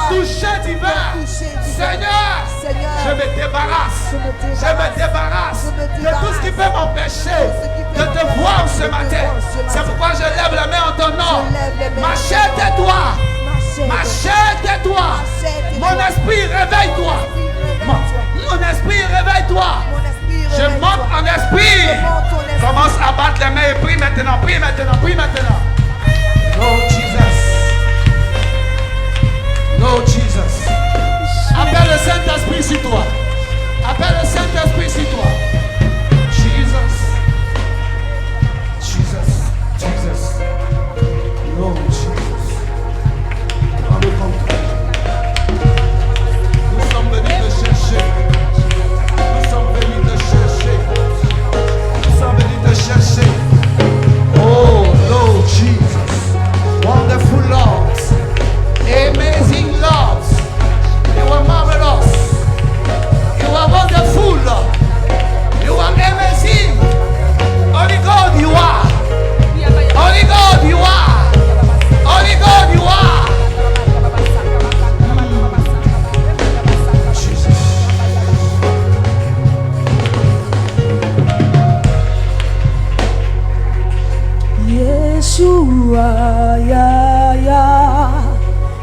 toucher divin. Seigneur, je me débarrasse de tout ce qui peut m'empêcher de te voir ce matin. C'est pourquoi je lève la main en ton nom. Ma chair, tais-toi. Ma chair, tais-toi. Mon esprit, réveille-toi. Mon esprit, réveille-toi. Je monte en esprit. Commence à battre les mains et prie maintenant. Prie maintenant. Prie maintenant. Lord Jesus. Lord Jesus. Appelle le Saint-Esprit sur toi. Appelle le Saint-Esprit sur toi. Jesus. Jesus. Jesus. Lord Jesus. Prends le contrôle. Nous sommes venus te chercher. Nous sommes venus te chercher. Nous sommes venus te chercher. Oh Lord Jesus. Wonderful Lord. Amazing Lord. You are marvelous. You are wonderful. You are amazing. Only God you are. Only God you are. Only God you are. Jesus. Yeshua, ya ya.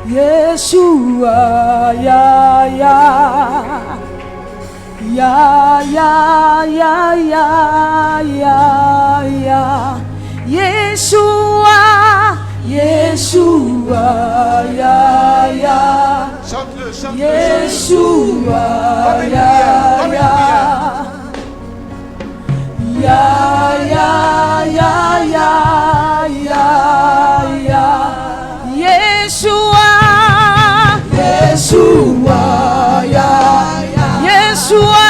Yeshua, ya ya. Ya ya ya ya ya ya. Yeshua, Yeshua, ya ya. Chante-le, chante-le. Yeshua, ya ya. Ya ya ya ya ya ya. Yeshua, Yeshua, ya ya. Yeshua,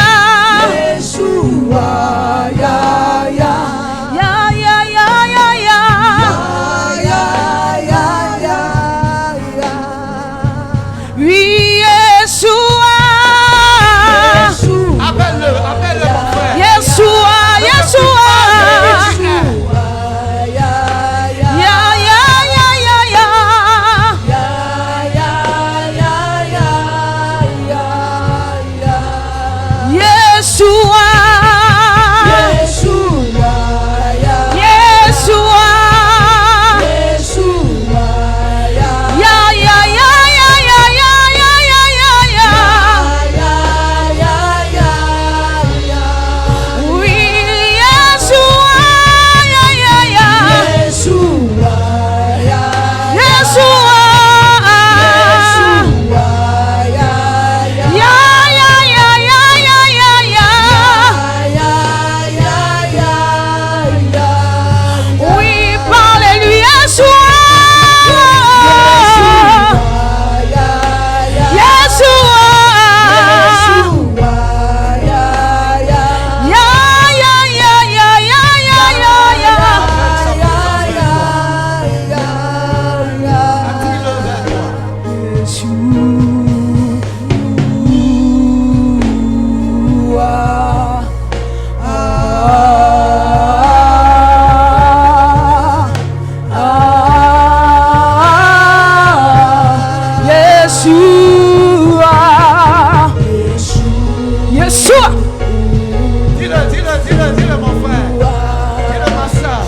Yeshua, ya ya. Ya ya ya ya ya. Ya ya ya ya. Oui, Yeshua. Appelle-le, appelle-le mon frère. Yeshua, Yeshua. Dis-le mon frère. Dis-le ma soeur.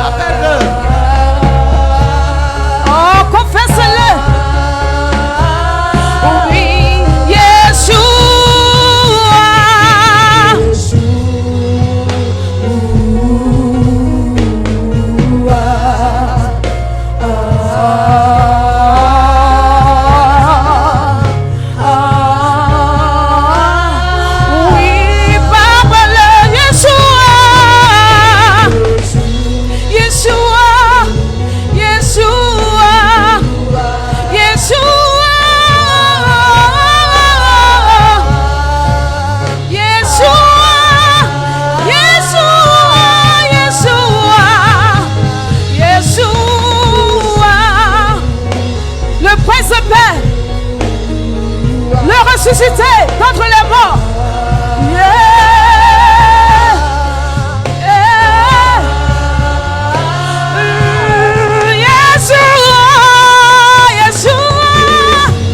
Appelle-le. Oh, confesse-le. Oui, Yeshua. Ressuscité contre les morts. Yeshua, Yeshua.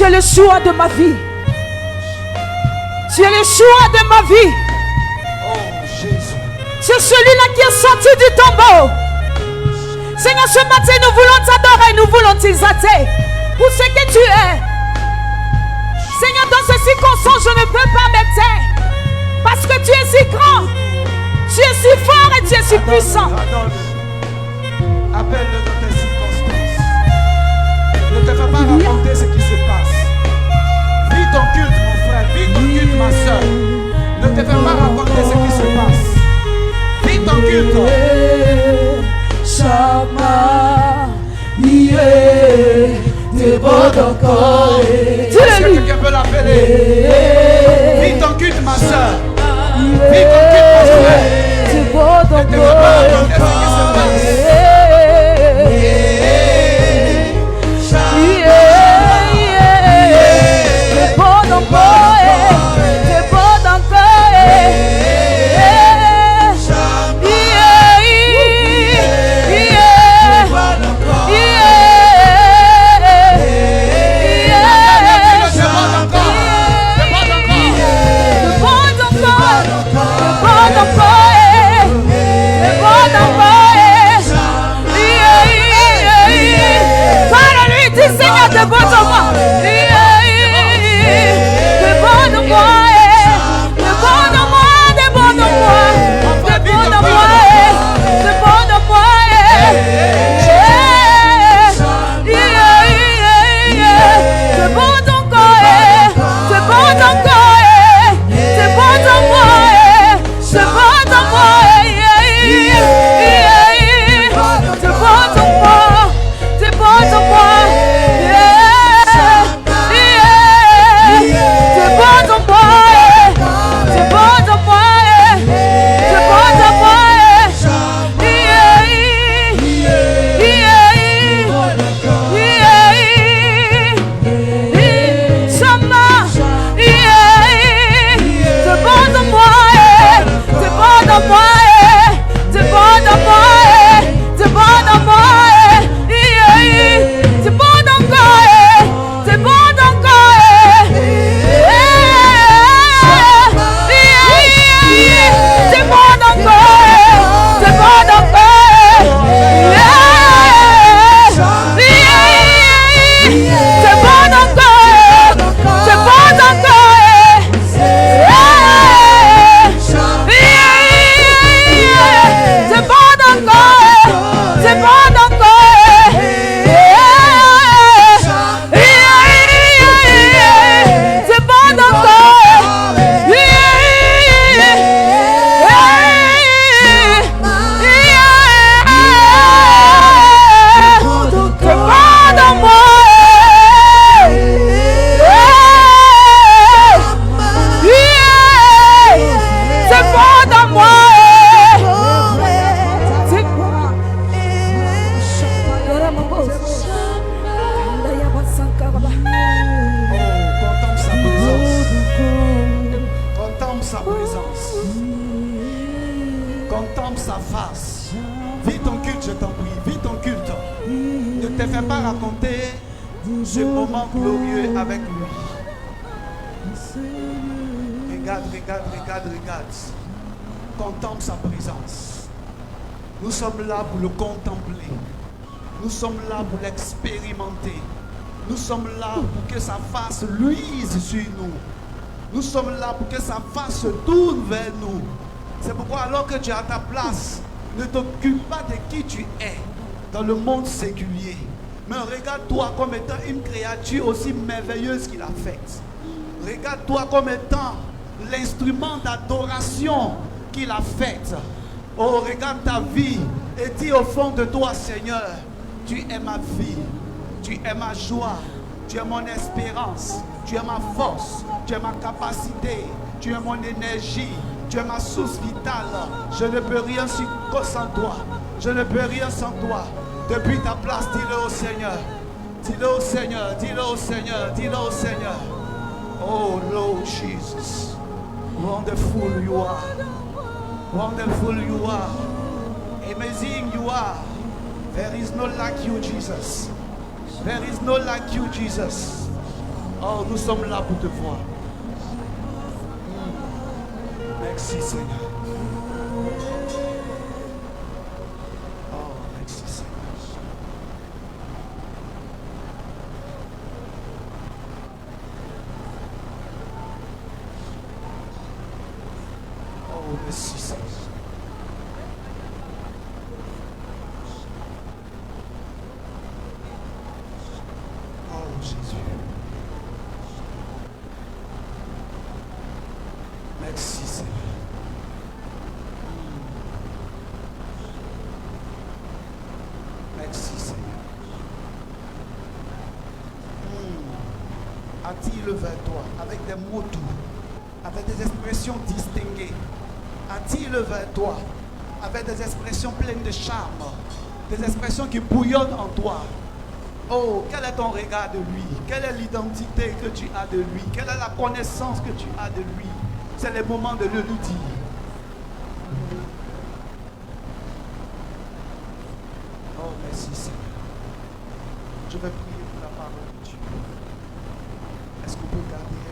tu es le choix de ma vie. Tu es le choix de ma vie. Oh Jésus. Tu es celui-là qui est sorti du tombeau. Seigneur, ce matin, nous voulons t'adorer, nous voulons t'exalter pour ce que tu es. Seigneur, dans ces circonstances, je ne peux pas me taire. Parce que tu es si grand, tu es si fort et tu es si puissant. Appelle-le dans tes circonstances. Ne te fais pas raconter ce qui se passe. Vis ton culte, mon frère. Vis ton culte, ma soeur. Ne te fais pas raconter ce qui se passe. Vis ton culte. Shama, t'es beau encore. Est-ce que quelqu'un peut l'appeler? Vis ton culte, ma soeur. Vis ton culte, mon frère. T'es beau Ne te fais pas raconter ce qui se passe. Contemple sa présence. Nous sommes là pour le contempler. Nous sommes là pour l'expérimenter. Nous sommes là pour que sa face luise sur nous. Nous sommes là pour que sa face se tourne vers nous. C'est pourquoi alors que tu es à ta place, ne t'occupe pas de qui tu es dans le monde séculier. Mais regarde-toi comme étant une créature aussi merveilleuse qu'il a faite. Regarde-toi comme étant l'instrument d'adoration qu'il a faite. Oh, regarde ta vie et dis au fond de toi, Seigneur, tu es ma vie, tu es ma joie, tu es mon espérance, tu es ma force, tu es ma capacité, tu es mon énergie, tu es ma source vitale. Je ne peux rien sans toi. Je ne peux rien sans toi. Depuis ta place, dis-le au Seigneur. Dis-le au Seigneur, dis-le au Seigneur, dis-le au Seigneur. Oh Lord Jesus, wonderful you are. Wonderful you are. Amazing you are. There is no like you, Jesus. There is no like you, Jesus. Oh, nous sommes là pour te voir. Merci Seigneur. Oh, merci Seigneur. Oh, merci Seigneur. Oh, Jésus. Merci Seigneur. Merci Seigneur. Attire-le vers toi avec des mots doux, avec des expressions distinguées. Attire-le vers toi avec des expressions pleines de charme, des expressions qui bouillonnent en toi. Oh, quel est ton regard de lui? Quelle est l'identité que tu as de lui? Quelle est la connaissance que tu as de lui? C'est le moment de le lui dire. Oh, merci Seigneur. Je vais prier pour la parole de Dieu. Est-ce qu'on peut garder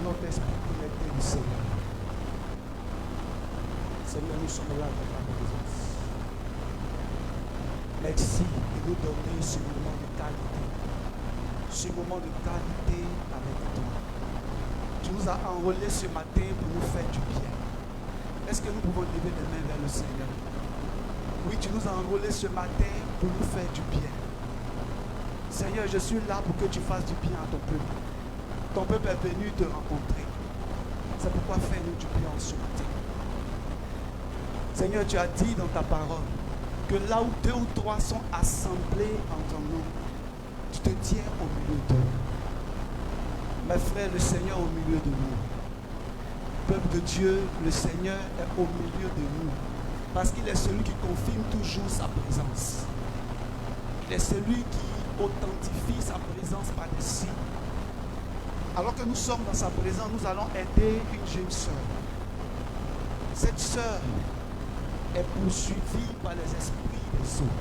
notre esprit connecté au Seigneur? Seigneur, nous sommes là dans ta présence. Merci de nous donner ce moment de qualité. Ce moment de qualité avec toi. Tu nous as enrôlés ce matin pour nous faire du bien. Est-ce que nous pouvons lever les mains vers le Seigneur? Oui, tu nous as enrôlés ce matin pour nous faire du bien. Seigneur, je suis là pour que tu fasses du bien à ton peuple. Ton peuple est venu te rencontrer. C'est pourquoi fais-nous du bien ce matin. Seigneur, tu as dit dans ta parole que là où 2 ou 3 sont assemblés en ton nom, tu te tiens au milieu d'eux. Mes frères, le Seigneur est au milieu de nous. Peuple de Dieu, le Seigneur est au milieu de nous. Parce qu'il est celui qui confirme toujours sa présence. Il est celui qui authentifie sa présence par des signes. Alors que nous sommes dans sa présence, nous allons aider une jeune sœur. Cette sœur est poursuivie par les esprits des eaux.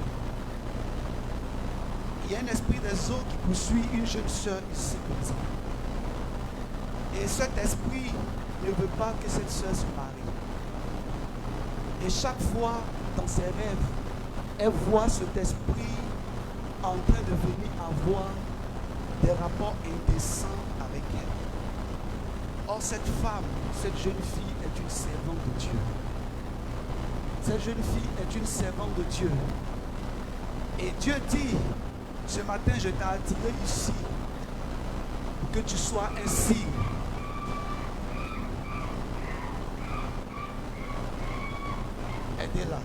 Il y a un esprit des eaux qui poursuit une jeune sœur ici présente. Et cet esprit ne veut pas que cette sœur se marie. Et chaque fois, dans ses rêves, elle voit cet esprit en train de venir avoir des rapports indécents avec elle. Or, cette femme, cette jeune fille est une servante de Dieu. Cette jeune fille est une servante de Dieu. Et Dieu dit, ce matin, je t'ai attiré ici pour que tu sois un signe. Aidez-la.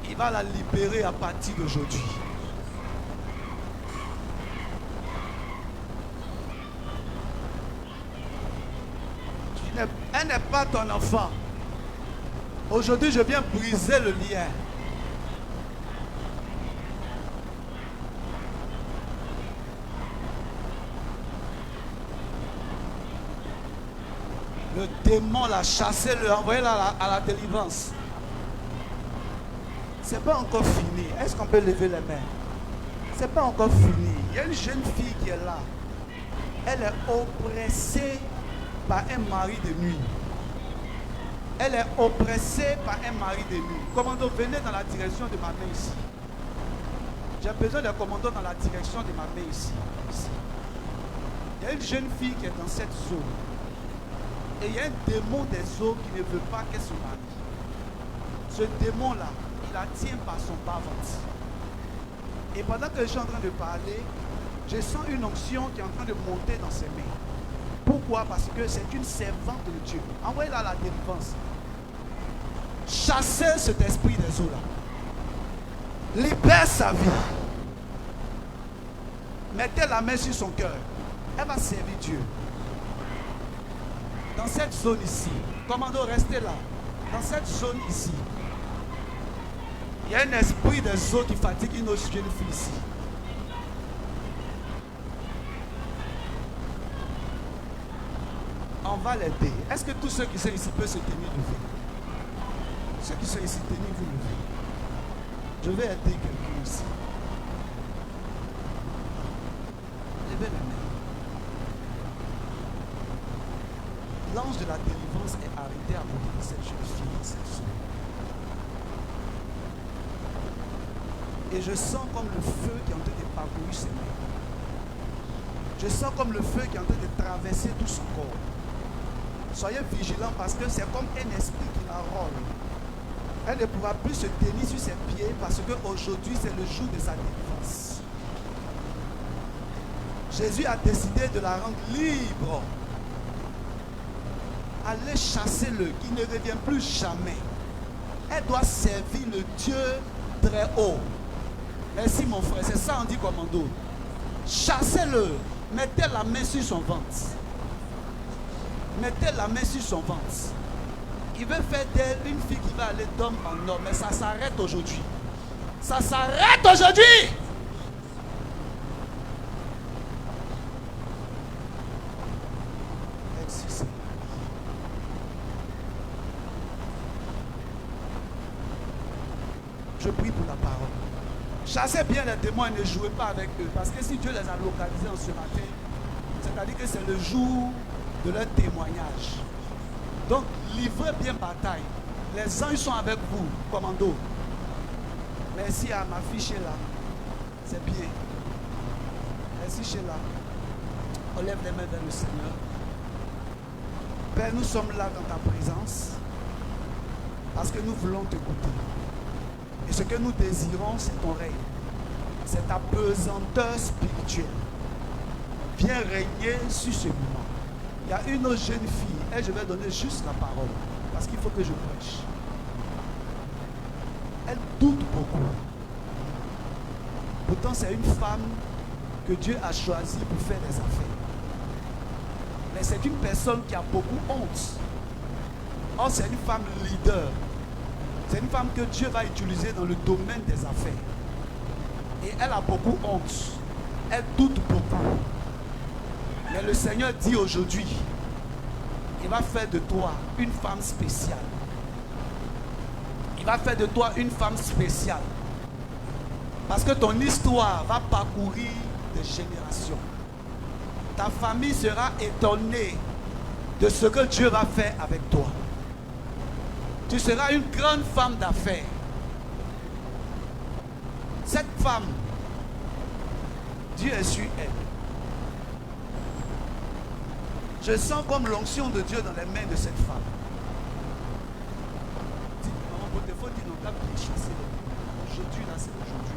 Il va la libérer à partir d'aujourd'hui. Elle n'est pas ton enfant. Aujourd'hui, je viens briser le lien. Le démon l'a chassé, l'a envoyé à la délivrance. C'est pas encore fini. Est-ce qu'on peut lever les mains? C'est pas encore fini. Il y a une jeune fille qui est là. Elle est oppressée par un mari de nuit. Elle est oppressée par un mari de nuit. Commando, venez dans la direction de ma main ici. J'ai besoin d'un commando dans la direction de ma main ici. Il y a une jeune fille qui est dans cette zone. Et il y a un démon des eaux qui ne veut pas qu'elle se marie. Ce démon-là, il la tient par son bas-ventre. Et pendant que je suis en train de parler, je sens une onction qui est en train de monter dans ses mains. Pourquoi? Parce que c'est une servante de Dieu. Envoyez-la à la délivrance. Chassez cet esprit des eaux-là. Libère sa vie. Mettez la main sur son cœur. Elle va servir Dieu. Dans cette zone ici, commando, restez là. Dans cette zone ici, il y a un esprit des eaux qui fatigue une autre jeune fille ici. On va l'aider. Est-ce que tous ceux qui sont ici peuvent se tenir debout? Ceux qui sont ici, tenez-vous debout. Je vais aider quelqu'un ici. levez les mains. L'ange de la délivrance est arrêté à côté de cette jeune fille, cette soeur. Et je sens comme le feu qui est en train de parcourir ses mains. Je sens comme le feu qui est en train de traverser tout son corps. Soyez vigilants parce que c'est comme un esprit qui la rôle. Elle ne pourra plus se tenir sur ses pieds parce qu'aujourd'hui c'est le jour de sa délivrance. Jésus a décidé de la rendre libre. Allez chasser-le, qui ne revient plus jamais. Elle doit servir le Dieu très haut. Merci mon frère, c'est ça on dit commando. Chassez-le, mettez la main sur son ventre. Mettez la main sur son ventre. Il veut faire d'elle une fille qui va aller d'homme en homme, mais ça s'arrête aujourd'hui. Ça s'arrête aujourd'hui. Merci Seigneur. Je prie pour la parole. Chassez bien les démons et ne jouez pas avec eux. Parce que si Dieu les a localisés en ce matin, c'est-à-dire que c'est le jour de leur témoignage. Donc, livrez bien bataille. Les anges sont avec vous, commando. Merci à ma fille Sheila. C'est bien. Merci Sheila. On lève les mains vers le Seigneur. Père, nous sommes là dans ta présence parce que nous voulons t'écouter. Et ce que nous désirons, c'est ton règne. C'est ta pesanteur spirituelle. Viens régner sur ce moment. Il y a une autre jeune fille, et je vais donner juste la parole, parce qu'il faut que je prêche. Elle doute beaucoup. Pourtant, c'est une femme que Dieu a choisie pour faire des affaires. Mais c'est une personne qui a beaucoup honte. Or, c'est une femme leader. C'est une femme que Dieu va utiliser dans le domaine des affaires. Et elle a beaucoup honte. Elle doute beaucoup. Mais le Seigneur dit aujourd'hui, il va faire de toi une femme spéciale. Il va faire de toi une femme spéciale. Parce que ton histoire va parcourir des générations. Ta famille sera étonnée de ce que Dieu va faire avec toi. Tu seras une grande femme d'affaires. Cette femme, Dieu est sur elle. Je sens comme l'onction de Dieu dans les mains de cette femme. Dites, maman, votre défaut dit non, t'as bien chassé. Aujourd'hui, là, c'est aujourd'hui.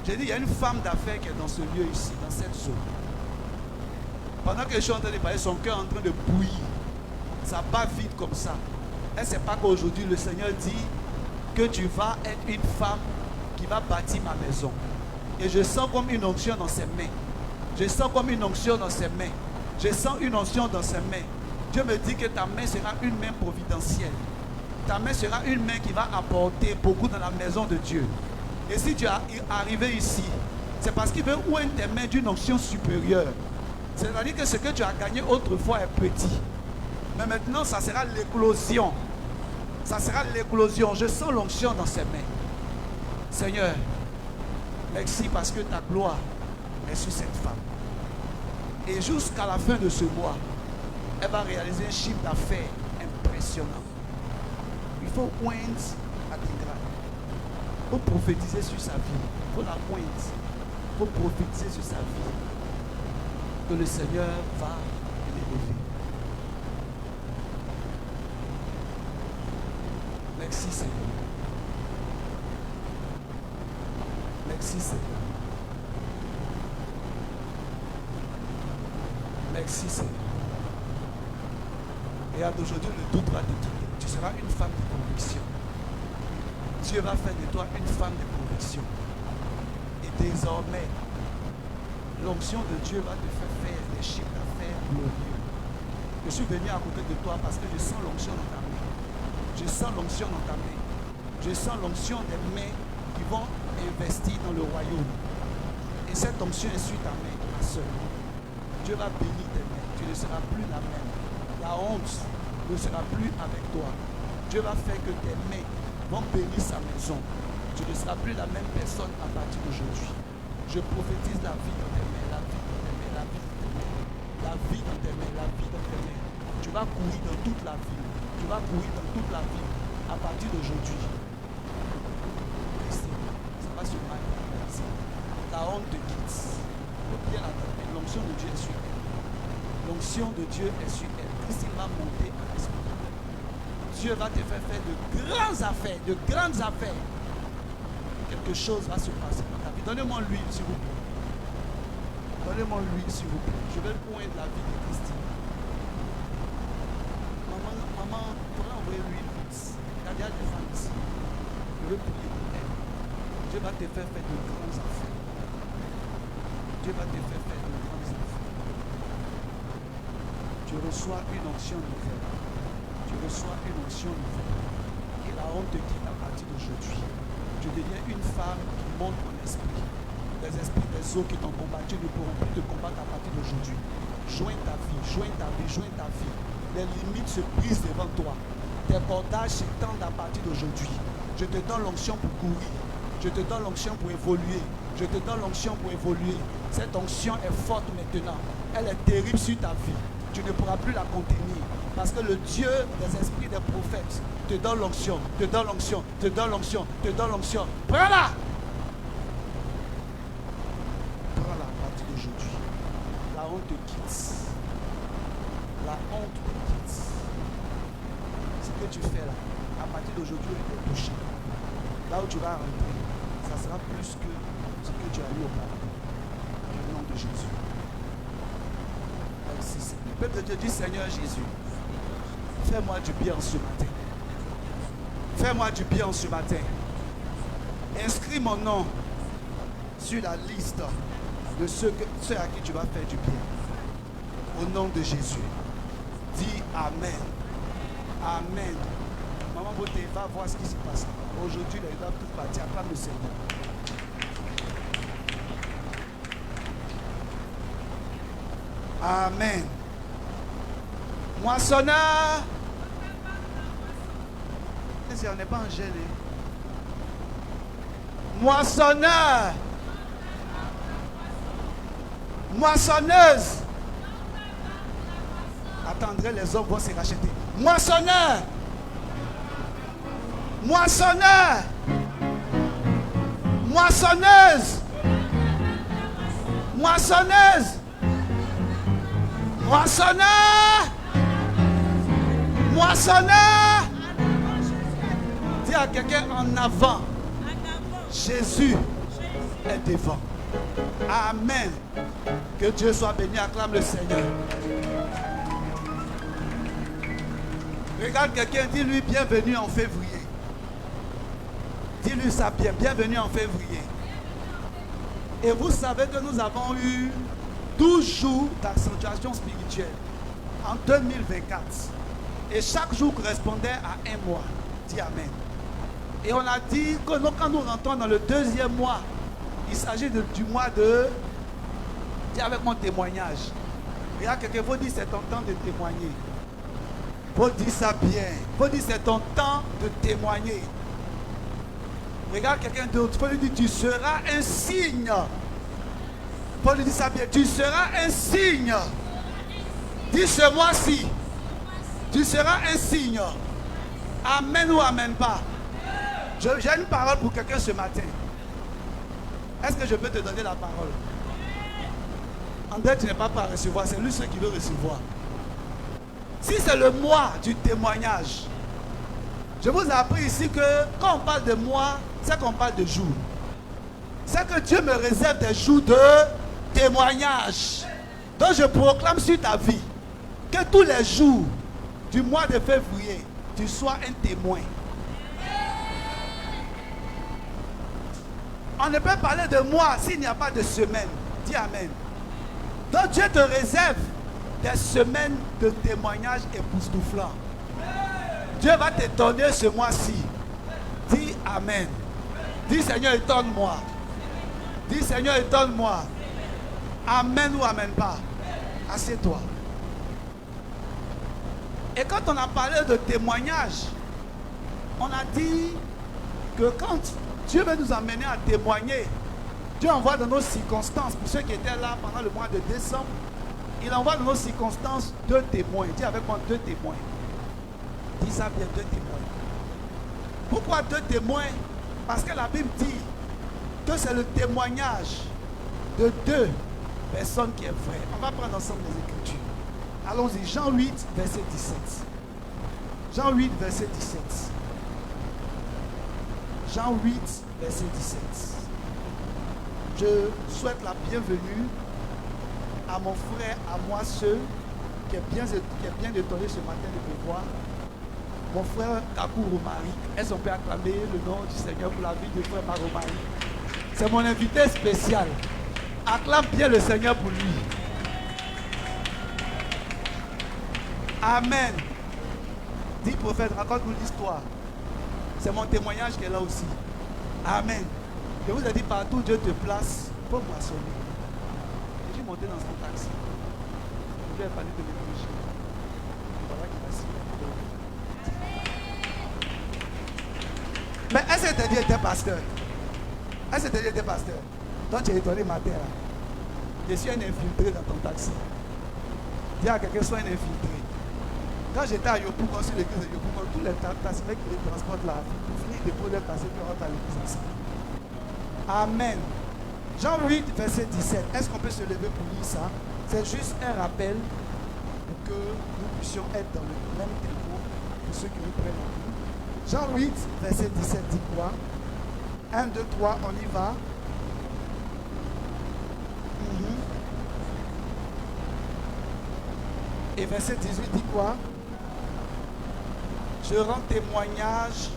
J'ai dit, il y a une femme d'affaires qui est dans ce lieu ici, dans cette zone. Pendant que je suis en train de parler, son cœur est en train de bouillir. Ça bat vite comme ça. Elle ne sait pas qu'aujourd'hui, le Seigneur dit que tu vas être une femme qui va bâtir ma maison. Et je sens comme une onction dans ses mains. Je sens comme une onction dans ses mains. Je sens une onction dans ses mains. Dieu me dit que ta main sera une main providentielle. Ta main sera une main qui va apporter beaucoup dans la maison de Dieu. Et si tu es arrivé ici, c'est parce qu'il veut ouvrir tes mains d'une onction supérieure. C'est-à-dire que ce que tu as gagné autrefois est petit. Mais maintenant, ça sera l'éclosion. Ça sera l'éclosion. Je sens l'onction dans ses mains. Seigneur, merci parce que ta gloire est sur cette femme. Et jusqu'à la fin de ce mois, elle va réaliser un chiffre d'affaires impressionnant. Il faut poindre à tes grades. Il faut prophétiser sur sa vie. Il faut la poindre. Il faut prophétiser sur sa vie. Que le Seigneur va l'élever. Merci Seigneur. Merci Seigneur. Merci Seigneur. Et aujourd'hui, le doute va te quitter. Tu seras une femme de conviction. Dieu va faire de toi une femme de conviction. Et désormais, l'onction de Dieu va te faire des chiffres d'affaires glorieux. Je suis venu à côté de toi parce que je sens l'onction dans ta main. Je sens l'onction dans ta main. Je sens l'onction des mains qui vont investir dans le royaume. Et cette onction est sur ta main, ma soeur. Dieu va bénir tes mains. Tu ne seras plus la même. La honte ne sera plus avec toi. Dieu va faire que tes mains vont bénir sa maison. Tu ne seras plus la même personne à partir d'aujourd'hui. Je prophétise la vie dans tes mains, la vie dans tes mains, la vie dans tes mains, la vie dans tes mains, la vie dans tes mains. Tu vas courir dans toute la ville. Tu vas courir dans toute la ville à partir d'aujourd'hui. Ça va se matérialiser. La honte te quitte. Bien attendu, l'onction de Dieu est sur elle. L'onction de Dieu est sur elle. Christine va monter à l'esprit. Dieu va te faire faire de grandes affaires, de grandes affaires. Quelque chose va se passer dans ta vie. Donnez-moi l'huile, s'il vous plaît. Donnez-moi l'huile, s'il vous plaît. Je vais poindre la vie de Christine. Maman, il faudrait envoyer l'huile vite. Il y a des femmes ici. Je veux prier pour elle. Dieu va te faire faire de grandes affaires. Dieu va te faire faire de grandes affaires. Tu reçois une onction nouvelle. Tu reçois une onction nouvelle. Et la honte te quitte à partir d'aujourd'hui. Tu deviens une femme qui monte en esprit. Les esprits des eaux qui t'ont combattu ne pourront plus te combattre à partir d'aujourd'hui. Joins ta vie, joins ta vie, joins ta vie. Les limites se brisent devant toi. Tes bordages s'étendent à partir d'aujourd'hui. Je te donne l'onction pour courir. Je te donne l'onction pour évoluer. Je te donne l'onction pour évoluer. Cette onction est forte maintenant. Elle est terrible sur ta vie. Tu ne pourras plus la contenir. Parce que le Dieu des esprits des prophètes te donne l'onction, te donne l'onction, te donne l'onction, te donne l'onction. Prends-la. Prends-la à partir d'aujourd'hui. La honte te quitte. La honte te quitte. Ce que tu fais là, à partir d'aujourd'hui, tu es touché. Là où tu vas rentrer, ça sera plus que ce que tu as eu auparavant. Au nom de Jésus. Merci Seigneur. Le peuple de Dieu dit, Seigneur Jésus, fais-moi du bien ce matin. Fais-moi du bien ce matin. Inscris mon nom sur la liste de ceux à qui tu vas faire du bien. Au nom de Jésus. Dis Amen. Amen. Maman Beauté, va voir ce qui se passe. Aujourd'hui, les doivent tout partir. Acclame le Seigneur. Amen. Moissonneur. Si on n'est pas en gel. Moissonneur. Moissonneuse. Attendrez, les hommes vont se racheter. Moissonneur. Moissonneur. Moissonneuse. Moissonneuse. Moissonneur. Moissonneur. Dis à quelqu'un en avant. Jésus est devant. Amen. Que Dieu soit béni. Acclame le Seigneur. Regarde quelqu'un, dis-lui bienvenue en février. Dis-lui ça bien, bienvenue en février. Et vous savez que nous avons eu 12 jours d'accentuation spirituelle en 2024. Et chaque jour correspondait à un mois. Dis Amen. Et on a dit que quand nous rentrons dans le deuxième mois, il s'agit du mois de... Dis avec mon témoignage. Regarde quelqu'un, vous dites c'est ton temps de témoigner. Faut dire ça bien. Faut dire c'est ton temps de témoigner. Regarde quelqu'un d'autre. Faut lui dire tu seras un signe. Faut lui dire ça bien. Tu seras un signe. Dis ce mois-ci. Tu seras un signe. Amen ou amen pas. J'ai une parole pour quelqu'un ce matin. Est-ce que je peux te donner la parole? André, tu n'es pas à recevoir. C'est lui ce qui veut recevoir. Si c'est le mois du témoignage, je vous ai appris ici que quand on parle de mois, c'est qu'on parle de jours. C'est que Dieu me réserve des jours de témoignage. Donc je proclame sur ta vie que tous les jours du mois de février, tu sois un témoin. On ne peut parler de mois s'il n'y a pas de semaine. Dis Amen. Donc Dieu te réserve des semaines de témoignages époustouflants. Dieu va te donner ce mois-ci. Dis Amen. Dis Seigneur, étonne-moi. Dis Seigneur, étonne-moi. Amen ou amen pas. Assieds-toi. Et quand on a parlé de témoignage, on a dit que quand Dieu veut nous amener à témoigner, Dieu envoie dans nos circonstances, pour ceux qui étaient là pendant le mois de décembre, il envoie dans nos circonstances 2 témoins. Dis avec moi 2 témoins. Dis ça bien, 2 témoins. Pourquoi 2 témoins? Parce que la Bible dit que c'est le témoignage de 2 personnes qui est vrai. On va prendre ensemble les Écritures. Allons-y, Jean 8, verset 17. Jean 8, verset 17. Jean 8, verset 17. Je souhaite la bienvenue à mon frère, à moi, ceux qui est bien étonné ce matin de me voir. Mon frère Kakou Romari. Est-ce qu'on peut acclamer le nom du Seigneur pour la vie de frère Maromari? C'est mon invité spécial. Acclame bien le Seigneur pour lui. Amen. Dis prophète, raconte-nous l'histoire. C'est mon témoignage qui est là aussi. Amen. Je vous ai dit, partout où Dieu te place, il faut moissonner. Je suis monté dans son taxi. Je lui ai parlé de l'évangile. Voilà qu'il a signé. Mais est-ce que Dieu était pasteur? Est-ce que Dieu était pasteur? Donc tu es étonné matin là. Je suis un infiltré dans ton taxi. Dis à quelqu'un, sois un infiltré. Quand j'étais à Yopougon, sur l'église de Yopougon, tous les taximens qui les transportent là, pour finir de déposer leur passer, puis on rentre à l'église ensemble. Amen. Jean 8, verset 17. Est-ce qu'on peut se lever pour lire ça? C'est juste un rappel pour que nous puissions être dans le même tempo pour ceux qui nous prennent en nous. Jean 8, verset 17 dit quoi? 1, 2, 3, on y va. Et verset 18 dit quoi? Je rends témoignage.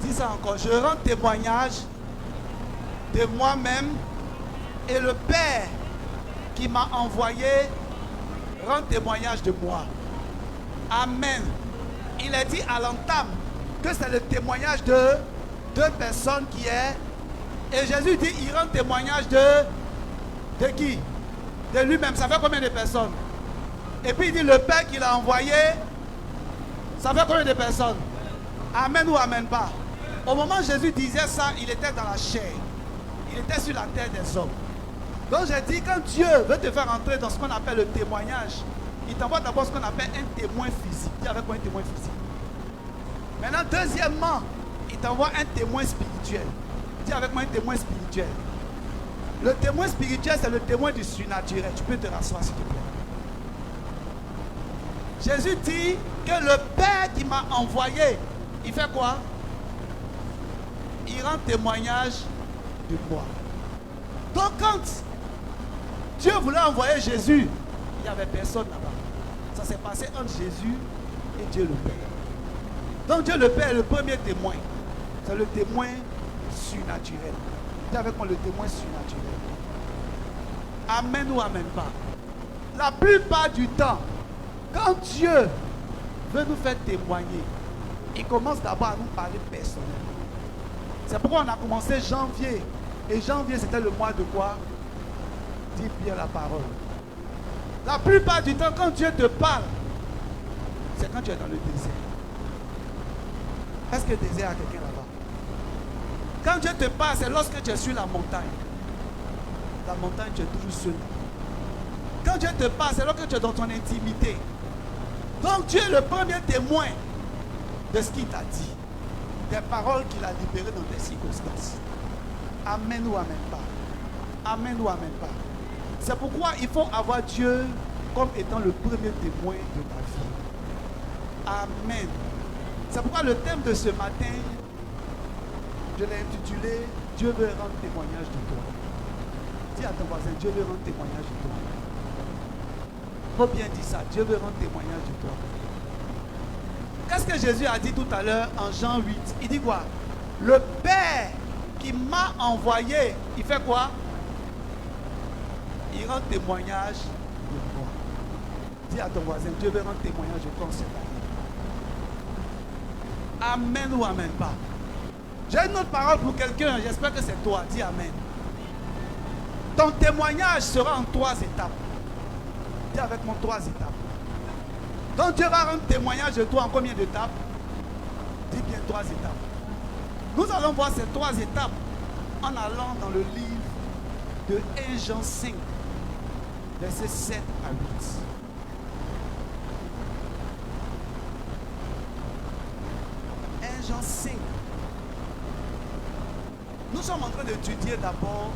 Dis ça encore. Je rends témoignage de moi-même et le Père qui m'a envoyé rend témoignage de moi. Amen. Il est dit à l'entame que c'est le témoignage de 2 personnes qui est. Et Jésus dit, il rend témoignage de qui? De lui-même. Ça fait combien de personnes? Et puis il dit, le Père qui l'a envoyé, ça fait combien de personnes? Amen ou amen pas? Au moment où Jésus disait ça, il était dans la chair. Il était sur la terre des hommes. Donc j'ai dit, quand Dieu veut te faire entrer dans ce qu'on appelle le témoignage, il t'envoie d'abord ce qu'on appelle un témoin physique. Dis avec moi un témoin physique. Maintenant, deuxièmement, il t'envoie un témoin spirituel. Dis avec moi un témoin spirituel. Le témoin spirituel, c'est le témoin du surnaturel. Tu peux te rasseoir s'il te plaît. Jésus dit que le Père qui m'a envoyé, il fait quoi? Il rend témoignage de moi. Donc quand Dieu voulait envoyer Jésus, il n'y avait personne là-bas. Ça s'est passé entre Jésus et Dieu le Père. Donc Dieu le Père est le premier témoin. C'est le témoin surnaturel. Dis avec moi le témoin surnaturel. Amen ou amen pas. La plupart du temps, quand Dieu veut nous faire témoigner, il commence d'abord à nous parler personnellement. C'est pourquoi on a commencé janvier. Et janvier, c'était le mois de quoi? Dis bien la parole. La plupart du temps, quand Dieu te parle, c'est quand tu es dans le désert. Est-ce que le désert a quelqu'un là-bas? Quand Dieu te parle, c'est lorsque tu es sur la montagne. La montagne, tu es toujours seul. Quand Dieu te parle, c'est lorsque tu es dans ton intimité. Donc Dieu est le premier témoin de ce qu'il t'a dit. Des paroles qu'il a libérées dans des circonstances. Amen ou amen pas. Amen ou amen pas. C'est pourquoi il faut avoir Dieu comme étant le premier témoin de ta vie. Amen. C'est pourquoi le thème de ce matin, je l'ai intitulé Dieu veut rendre témoignage de toi. Dis à ton voisin, Dieu veut rendre témoignage de toi. Faut bien dire ça, Dieu veut rendre témoignage de toi. Qu'est-ce que Jésus a dit tout à l'heure en Jean 8? Il dit quoi? Le Père qui m'a envoyé, il fait quoi? Il rend témoignage de moi. Dis à ton voisin, Dieu veut rendre témoignage de toi en cette année. Amen ou amen pas. J'ai une autre parole pour quelqu'un, j'espère que c'est toi. Dis amen. Ton témoignage sera en 3 étapes. Dis avec moi 3 étapes. Donc Dieu va rendre témoignage de toi en combien d'étapes? Dis bien 3 étapes. Nous allons voir ces 3 étapes en allant dans le livre de 1 Jean 5, versets 7 à 8. 1 Jean 5. Nous sommes en train d'étudier d'abord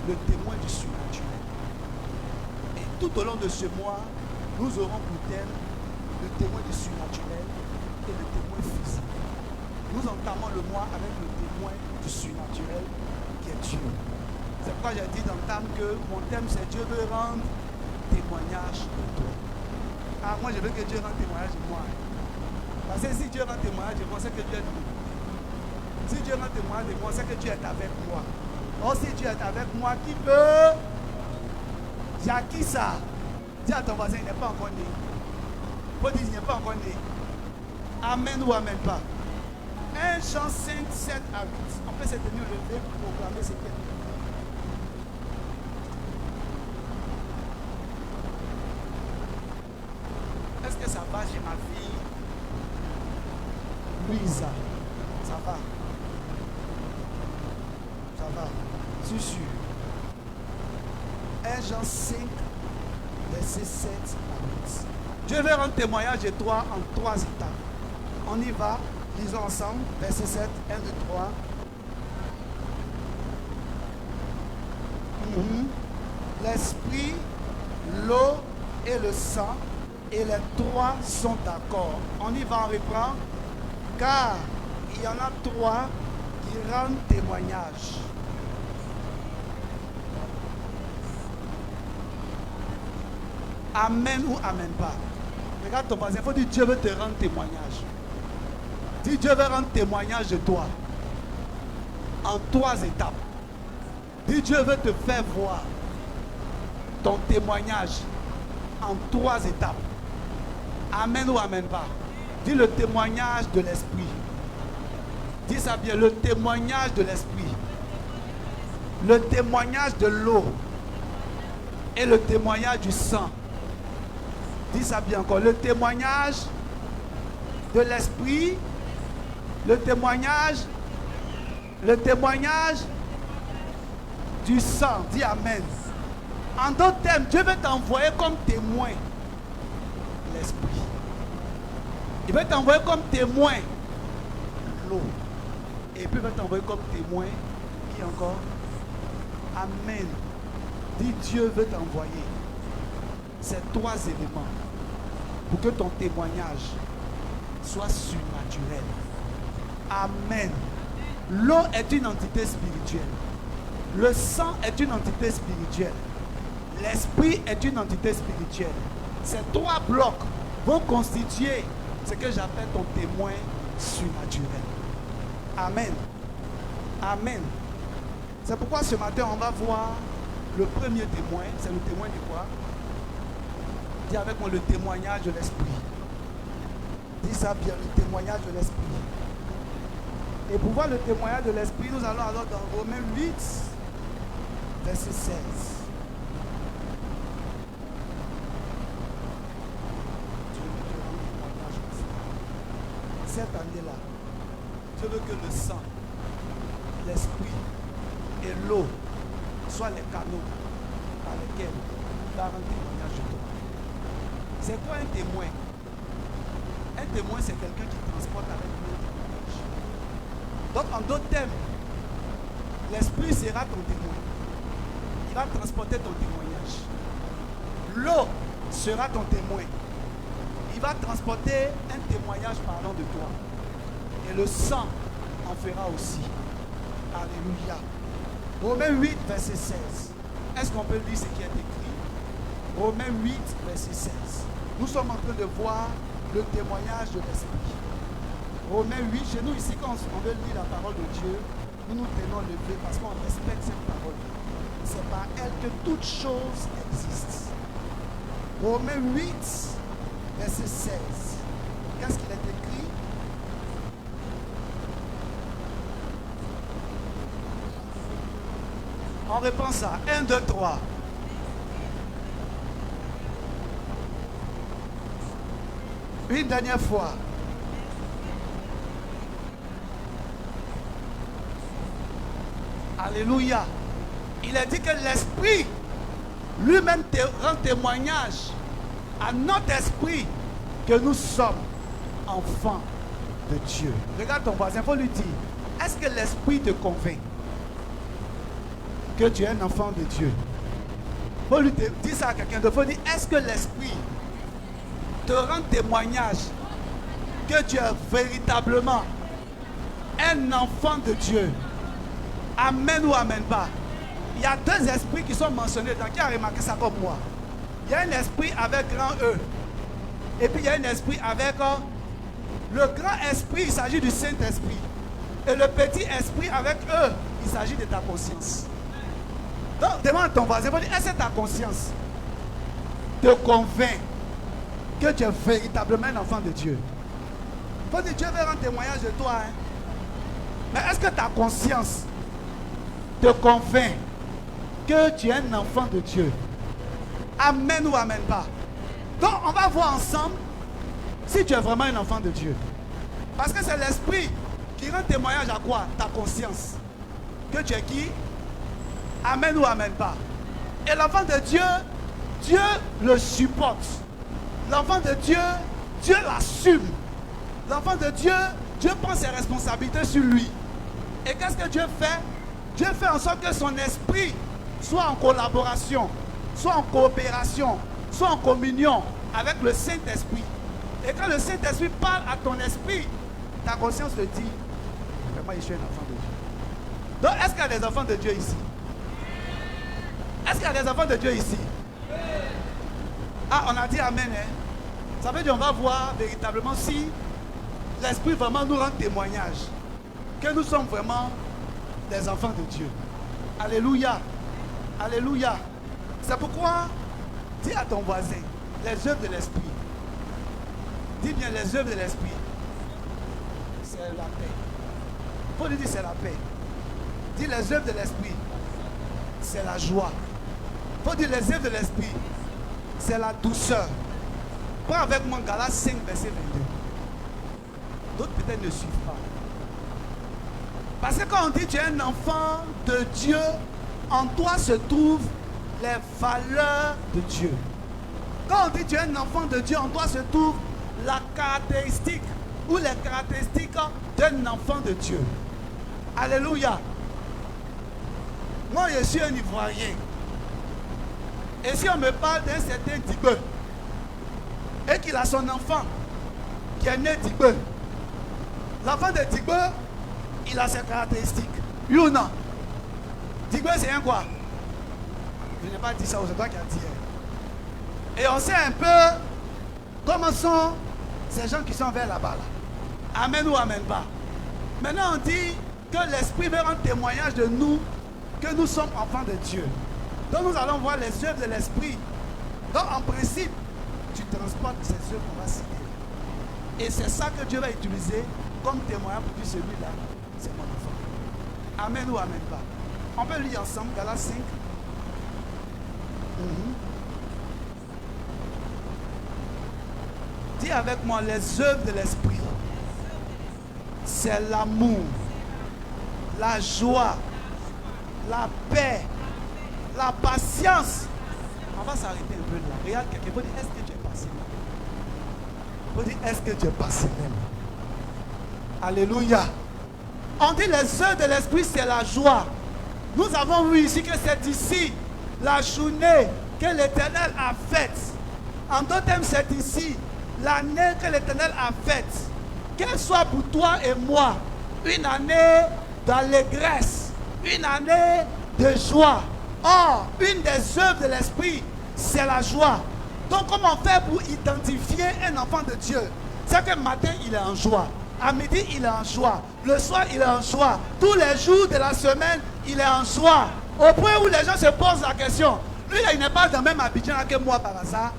le témoin du surnaturel. Et tout au long de ce mois, nous aurons pour thème le témoin du surnaturel et le témoin physique. Nous entamons le mois avec le témoin du surnaturel qui est Dieu. C'est pourquoi j'ai dit d'entame que mon thème c'est Dieu veut rendre témoignage de toi. Ah, moi je veux que Dieu rende témoignage de moi. Parce que si Dieu rend témoignage de moi, c'est que Dieu est de moi. Si Dieu rend témoignage de moi, c'est que Dieu est avec moi. Or si Dieu est avec moi, qui peut? J'ai acquis ça. Dis à ton voisin, il n'est pas encore né. Faut dire, il n'est pas encore né. Amen ou amen pas. 1 Jean 5, 7 à 8. On peut se tenir levé pour proclamer ce qu'il y a. Est-ce que ça va chez ma fille Louisa? Ça va? Ça va? Je suis sûr. 1 Jean 5, verset 7 à 8. Dieu veut rendre témoignage de toi en 3 étapes. On y va. Lisons ensemble, verset 7, 1, 2, 3. L'esprit, l'eau et le sang, et les 3 sont d'accord. On y va, on reprend. Car il y en a 3 qui rendent témoignage. Amen ou amen pas. Regarde ton voisin, il faut dire Dieu veut te rendre témoignage. Dis Dieu veut rendre témoignage de toi en 3 étapes. Dis Dieu veut te faire voir ton témoignage en 3 étapes. Amen ou amen pas. Dis le témoignage de l'esprit. Dis ça bien, le témoignage de l'esprit. Le témoignage de l'eau. Et le témoignage du sang. Dis ça bien encore. Le témoignage de l'esprit. Le témoignage du sang. Dis amen. En d'autres termes, Dieu veut t'envoyer comme témoin l'esprit. Il veut t'envoyer comme témoin l'eau. Et puis il veut t'envoyer comme témoin qui encore? Amen. Dis Dieu veut t'envoyer ces 3 éléments pour que ton témoignage soit surnaturel. Amen. L'eau est une entité spirituelle. Le sang est une entité spirituelle. L'esprit est une entité spirituelle. Ces 3 blocs vont constituer ce que j'appelle ton témoin surnaturel. Amen. Amen. C'est pourquoi ce matin, on va voir le premier témoin. C'est le témoin de quoi? Dis avec moi le témoignage de l'esprit. Dis ça bien, le témoignage de l'esprit. Et pour voir le témoignage de l'esprit, nous allons alors dans Romains 8, verset 16. Cette année-là, Dieu veut que le sang, l'esprit et l'eau soient les canaux par lesquels il va rendre témoignage de toi. C'est quoi un témoin? Un témoin, c'est quelqu'un qui transporte avec lui un témoignage. Donc, en d'autres termes, l'esprit sera ton témoin. Il va transporter ton témoignage. L'eau sera ton témoin. Il va transporter un témoignage parlant de toi. Et le sang en fera aussi. Alléluia. Romains 8, verset 16. Est-ce qu'on peut lire ce qui est écrit? Romains 8, verset 16. Nous sommes en train de voir le témoignage de l'esprit. Romains 8, chez nous ici, quand on veut lire la parole de Dieu, nous nous tenons levés parce qu'on respecte cette parole. C'est par elle que toutes choses existent. Romains 8, verset 16. Qu'est-ce qu'il est écrit? On reprend ça. 1, 2, 3. Une dernière fois. Alléluia. Il a dit que l'Esprit lui-même rend témoignage à notre esprit que nous sommes enfants de Dieu. Regarde ton voisin, il faut lui dire, est-ce que l'Esprit te convainc que tu es un enfant de Dieu? Il faut lui dire ça à quelqu'un d'autre. Il faut dire, est-ce que l'Esprit te rend témoignage que tu es véritablement un enfant de Dieu? Amen ou amen pas? Il y a deux esprits qui sont mentionnés. Qui a remarqué ça comme moi? Il y a un esprit avec grand E. Et puis il y a un esprit avec le grand esprit, il s'agit du Saint-Esprit. Et le petit esprit avec E, il s'agit de ta conscience. Donc demande à ton voisin, est-ce que ta conscience te convainc que tu es véritablement un enfant de Dieu? Il faut dire, Dieu veut rendre témoignage de toi. Hein? Mais est-ce que ta conscience te convainc que tu es un enfant de Dieu? Amen ou amen pas? Donc on va voir ensemble si tu es vraiment un enfant de Dieu. Parce que c'est l'esprit qui rend témoignage à quoi? Ta conscience. Que tu es qui? Amen ou amen pas? Et l'enfant de Dieu, Dieu le supporte. L'enfant de Dieu, Dieu l'assume. L'enfant de Dieu, Dieu prend ses responsabilités sur lui. Et qu'est-ce que Dieu fait? Dieu fait en sorte que son esprit soit en collaboration, soit en coopération, soit en communion avec le Saint-Esprit. Et quand le Saint-Esprit parle à ton esprit, ta conscience te dit, vraiment je suis un enfant de Dieu. Donc est-ce qu'il y a des enfants de Dieu ici? Est-ce qu'il y a des enfants de Dieu ici? Ah, on a dit amen. Hein? Ça veut dire qu'on va voir véritablement si l'Esprit vraiment nous rend témoignage que nous sommes vraiment des enfants de Dieu. Alléluia. Alléluia. C'est pourquoi, dis à ton voisin, les œuvres de l'Esprit. Dis bien les œuvres de l'Esprit. C'est la paix. Il faut lui dire c'est la paix. Dis les œuvres de l'Esprit. C'est la joie. Il faut dire les œuvres de l'Esprit. C'est la douceur. Prends avec moi Galates 5, verset 22. D'autres peut-être ne suivent pas. Parce que quand on dit tu es un enfant de Dieu, en toi se trouvent les valeurs de Dieu. Quand on dit tu es un enfant de Dieu, en toi se trouve la caractéristique ou les caractéristiques d'un enfant de Dieu. Alléluia. Moi je suis un Ivoirien. Et si on me parle d'un certain Dibeu et qu'il a son enfant qui est né Dibeu, l'enfant de Dibeu, il a ses caractéristiques. Oui ou non? Dibeu c'est un quoi? Je n'ai pas dit ça, c'est toi qui as dit. Et on sait un peu comment sont ces gens qui sont vers là-bas. Là. Amen ou amen pas. Maintenant on dit que l'Esprit veut rendre témoignage de nous que nous sommes enfants de Dieu. Donc nous allons voir les œuvres de l'Esprit. Donc en principe, tu transportes ces œuvres qu'on va citer. Et c'est ça que Dieu va utiliser comme témoignage pour dire celui-là, c'est mon enfant. Amen ou amen pas. On peut lire ensemble Galates 5. Dis avec moi les œuvres de l'Esprit. C'est l'amour, la joie, la paix, la patience. On va s'arrêter un peu là. Regarde quelqu'un. Il faut dire, est-ce que tu es patient? Il faut dire, est-ce que tu es patient? Alléluia. On dit les œuvres de l'Esprit, c'est la joie. Nous avons vu ici que c'est ici la journée que l'Éternel a faite. En d'autres termes, c'est ici l'année que l'Éternel a faite. Qu'elle soit pour toi et moi une année d'allégresse, une année de joie. Or, une des œuvres de l'Esprit, c'est la joie. Donc, comment faire pour identifier un enfant de Dieu? C'est que matin, il est en joie. À midi, il est en joie. Le soir, il est en joie. Tous les jours de la semaine, il est en joie. Au point où les gens se posent la question. Lui, là, il n'est pas dans le même Abidjan que moi par hasard.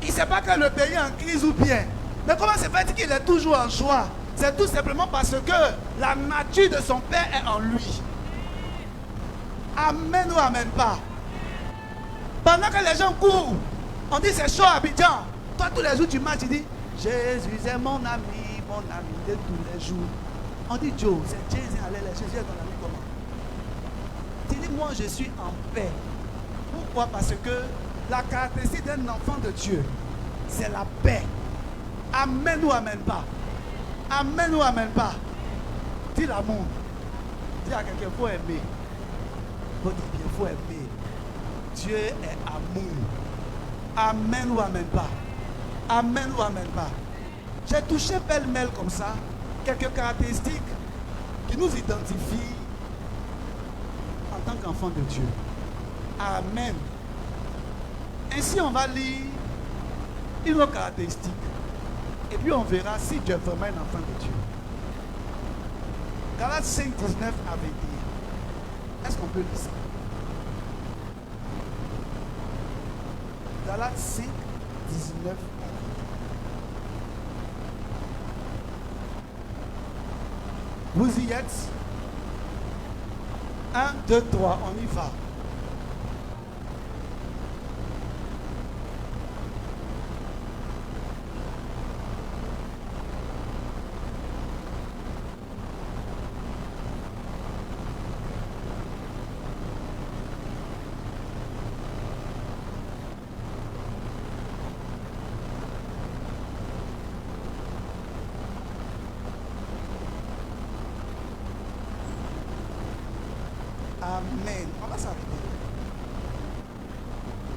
Il ne sait pas que le pays est en crise ou bien. Mais comment se fait qu'il est toujours en joie? C'est tout simplement parce que la nature de son Père est en lui. Amen ou amen pas. Pendant que les gens courent, on dit c'est chaud à Abidjan. Toi, tous les jours, tu marches, tu dis Jésus est mon ami de tous les jours. On dit Joe, c'est Jésus, allez, Jésus est ton ami comment? moi je suis en paix. Pourquoi? Parce que la caractéristique d'un enfant de Dieu, c'est la paix. Amen ou amen pas? Amen ou amen pas? Dis l'amour. Dis à quelqu'un, il faut aimer. Il faut aimer. Dieu est amour. Amen ou amen pas? Amen ou amen pas? J'ai touché pêle-mêle comme ça quelques caractéristiques qui nous identifient en tant qu'enfants de Dieu. Amen. Ainsi, on va lire une autre caractéristique. Et puis, on verra si tu es vraiment un enfant de Dieu. Galates 5, 19 à 21. Est-ce qu'on peut lire ça? Galates 5, 19 à 21. Vous y êtes? 1, 2, 3, on y va. Amen. On va s'arrêter.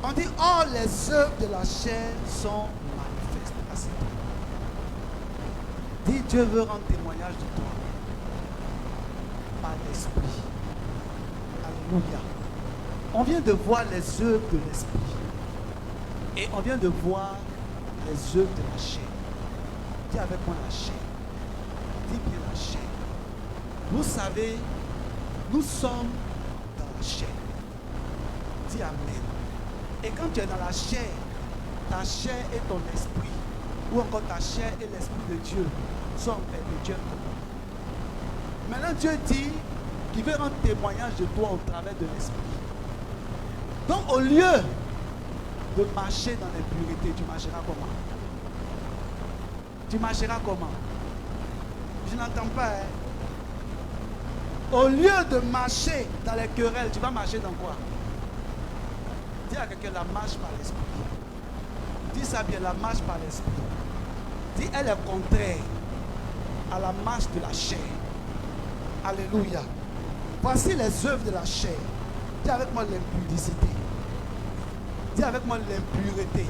On dit, oh, les œuvres de la chair sont manifestes. Assieds-toi. Dis, Dieu veut rendre témoignage de toi par l'esprit. Alléluia. On vient de voir les œuvres de l'esprit. Et on vient de voir les œuvres de la chair. Dis avec moi la chair. Dis bien la chair. Vous savez, nous sommes dans la chair. Dis amen. Et quand tu es dans la chair, ta chair et ton esprit, ou encore ta chair et l'esprit de Dieu, sont perpétuels. Maintenant, Dieu dit qu'il veut rendre témoignage de toi au travers de l'esprit. Donc, au lieu de marcher dans l'impureté, tu marcheras comment? Tu marcheras comment? Je n'entends pas, hein? Au lieu de marcher dans les querelles, tu vas marcher dans quoi? Dis à quelqu'un, la marche par l'esprit. Dis ça bien, la marche par l'esprit. Dis, elle est contraire à la marche de la chair. Alléluia. Voici les œuvres de la chair. Dis avec moi l'impudicité. Dis avec moi l'impureté.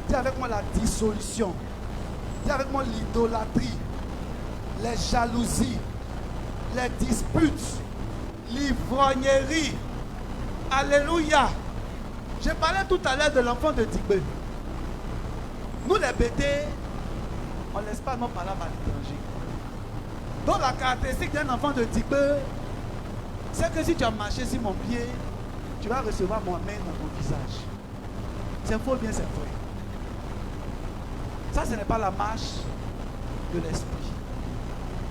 Dis avec moi la dissolution. Dis avec moi l'idolâtrie, les jalousies, les disputes, l'ivrognerie. Alléluia. J'ai parlé tout à l'heure de l'enfant de Tibé. Nous les bêtés, on ne laisse pas nos paroles à l'étranger. Donc la caractéristique d'un enfant de Tibé, c'est que si tu as marché sur mon pied, tu vas recevoir mon main dans ton visage. C'est faux, bien c'est vrai. Ça, ce n'est pas la marche de l'esprit.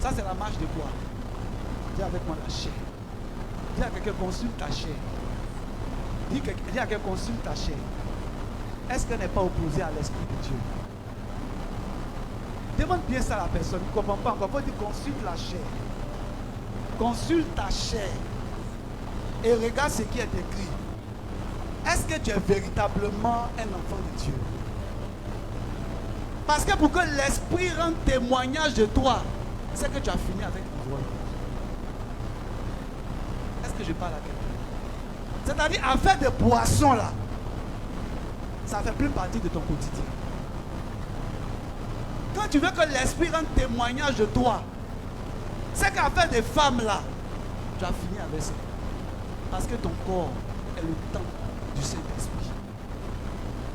Ça, c'est la marche de quoi? Dis avec moi la chair. Dis à quelqu'un, consulte ta chair. Dis à quelqu'un, consulte ta chair. Est-ce qu'elle n'est pas opposée à l'esprit de Dieu? Demande bien ça à la personne. Il ne comprend pas encore. Il faut dire, consulte la chair. Consulte ta chair. Et regarde ce qui est écrit. Est-ce que tu es véritablement un enfant de Dieu? Parce que pour que l'esprit rende témoignage de toi, c'est que tu as fini avec le voile. Est-ce que je parle à quelqu'un? C'est-à-dire, affaire de boisson là, ça ne fait plus partie de ton quotidien. Quand tu veux que l'esprit rende témoignage de toi, c'est qu'affaire des femmes là, tu as fini avec ça. Parce que ton corps est le temple du Saint-Esprit.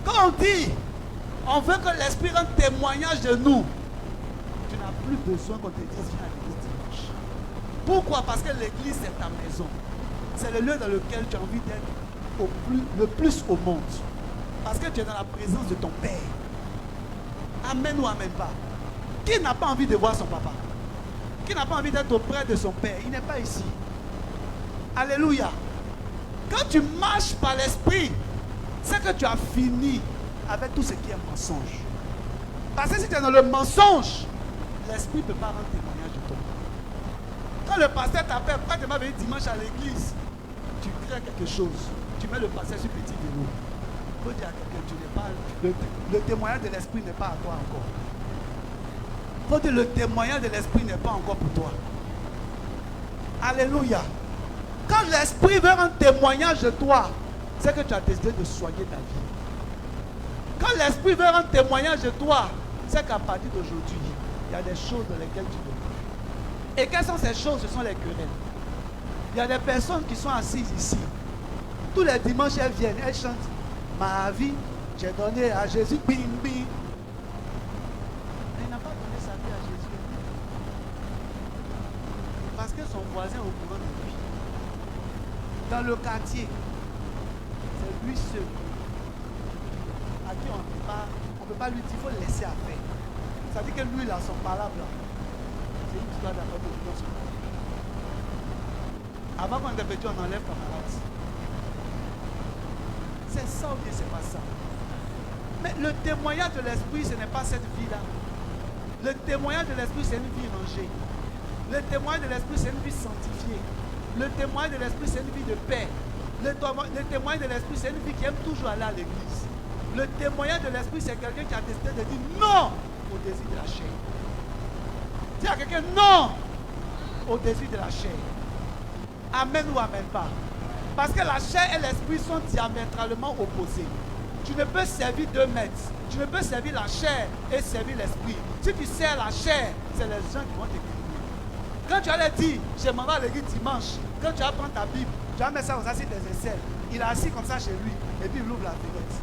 Quand on dit, on veut que l'esprit rende témoignage de nous, tu n'as plus besoin qu'on te dise viens à l'église dimanche. Pourquoi? Parce que l'église c'est ta maison. C'est le lieu dans lequel tu as envie d'être le plus au monde. Parce que tu es dans la présence de ton Père. Amen ou amen pas? Qui n'a pas envie de voir son papa? Qui n'a pas envie d'être auprès de son Père? Il n'est pas ici. Alléluia. Quand tu marches par l'esprit, c'est que tu as fini avec tout ce qui est mensonge. Parce que si tu es dans le mensonge, l'esprit ne peut pas rendre témoignage de toi. Quand le pasteur t'appelle, pourquoi tu m'as venu dimanche à l'église? tu crées quelque chose, tu mets le passé sur petit vélo. Il faut dire à quelqu'un, tu n'es pas. Le témoignage de l'esprit n'est pas à toi encore. Il faut dire le témoignage de l'esprit n'est pas encore pour toi. Alléluia. Quand l'esprit veut un témoignage de toi, c'est que tu as décidé de soigner ta vie. Quand l'esprit veut un témoignage de toi, c'est qu'à partir d'aujourd'hui, il y a des choses dans lesquelles tu dois. Et quelles sont ces choses? Ce sont les querelles. Il y a des personnes qui sont assises ici. Tous les dimanches, elles viennent, elles chantent. Ma vie, j'ai donné à Jésus. Bing, bing. Mais il n'a pas donné sa vie à Jésus. Parce que son voisin est au courant de lui. Dans le quartier, c'est lui seul à qui on ne peut pas lui dire, il faut le laisser à faire. Ça dit que lui, il a son palabre. C'est une histoire d'après de Dieu. Avant qu'on était petit, on enlève camarade. C'est ça ou bien c'est pas ça. Mais le témoignage de l'esprit, ce n'est pas cette vie-là. Le témoignage de l'esprit, c'est une vie rangée. Le témoignage de l'esprit, c'est une vie sanctifiée. Le témoignage de l'esprit, c'est une vie de paix. Le témoignage de l'esprit, c'est une vie qui aime toujours aller à l'église. Le témoignage de l'esprit, c'est quelqu'un qui a décidé de dire non au désir de la chair. Dis à quelqu'un non au désir de la chair. Amen ou amen pas. Parce que la chair et l'esprit sont diamétralement opposés. Tu ne peux servir 2 maîtres. Tu ne peux servir la chair et servir l'esprit. Si tu sers la chair, c'est les gens qui vont t'écrire. Quand tu allais dire, je m'en vais à l'église dimanche, quand tu vas prendre ta Bible, tu vas mettre ça aux assises des aisselles. Il est assis comme ça chez lui, et puis il ouvre la fenêtre.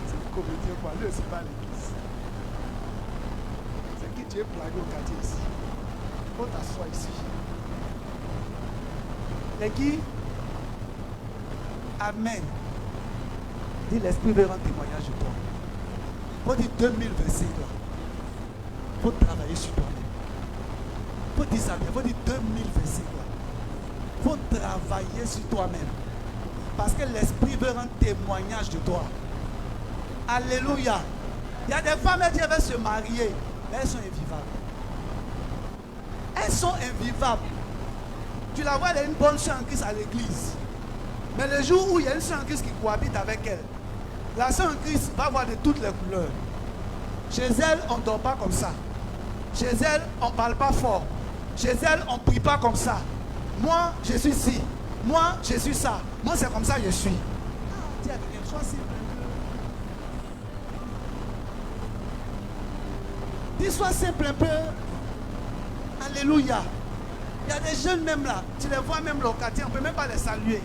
C'est le comédien quoi, lui aussi pas à l'église. C'est qui tu es plagué au quartier ici. Il faut t'asseoir ici. Et qui? Amen. Dis l'esprit veut un témoignage de toi. Il faut dire 2000 versets là. Il faut travailler sur toi-même. Il faut dire ça bien. Il faut dire 2000 versets là. Il faut travailler sur toi-même. Parce que l'esprit veut un témoignage de toi. Alléluia. Il y a des femmes qui veulent se marier, mais elles sont invivables. Elles sont invivables. Tu la vois, elle a une bonne sœur en Christ à l'église. Mais le jour où il y a une sœur en Christ qui cohabite avec elle, la sœur en Christ va voir de toutes les couleurs. Chez elle, on ne dort pas comme ça. Chez elle, on ne parle pas fort. Chez elle, on ne prie pas comme ça. Moi, je suis ci. Moi, je suis ça. Moi, c'est comme ça que je suis. Dis à quelqu'un, sois simple un peu. Dis, sois simple un peu. Alléluia. Il y a des jeunes même là. Tu les vois même au quartier, on ne peut même pas les saluer.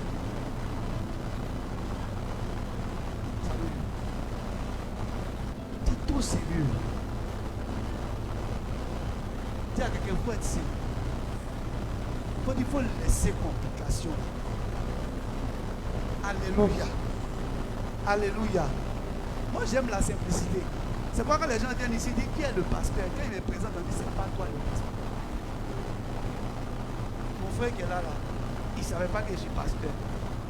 C'est tout sérieux. Dis à quelqu'un, il faut être sérieux. Il faut laisser complication. Alléluia. Alléluia. Moi j'aime la simplicité. C'est pourquoi quand les gens viennent ici, ils disent qui est le pasteur? Quand il me présente, on dit c'est pas toi le pasteur. Mon frère qui est là, il ne savait pas que je suis pasteur.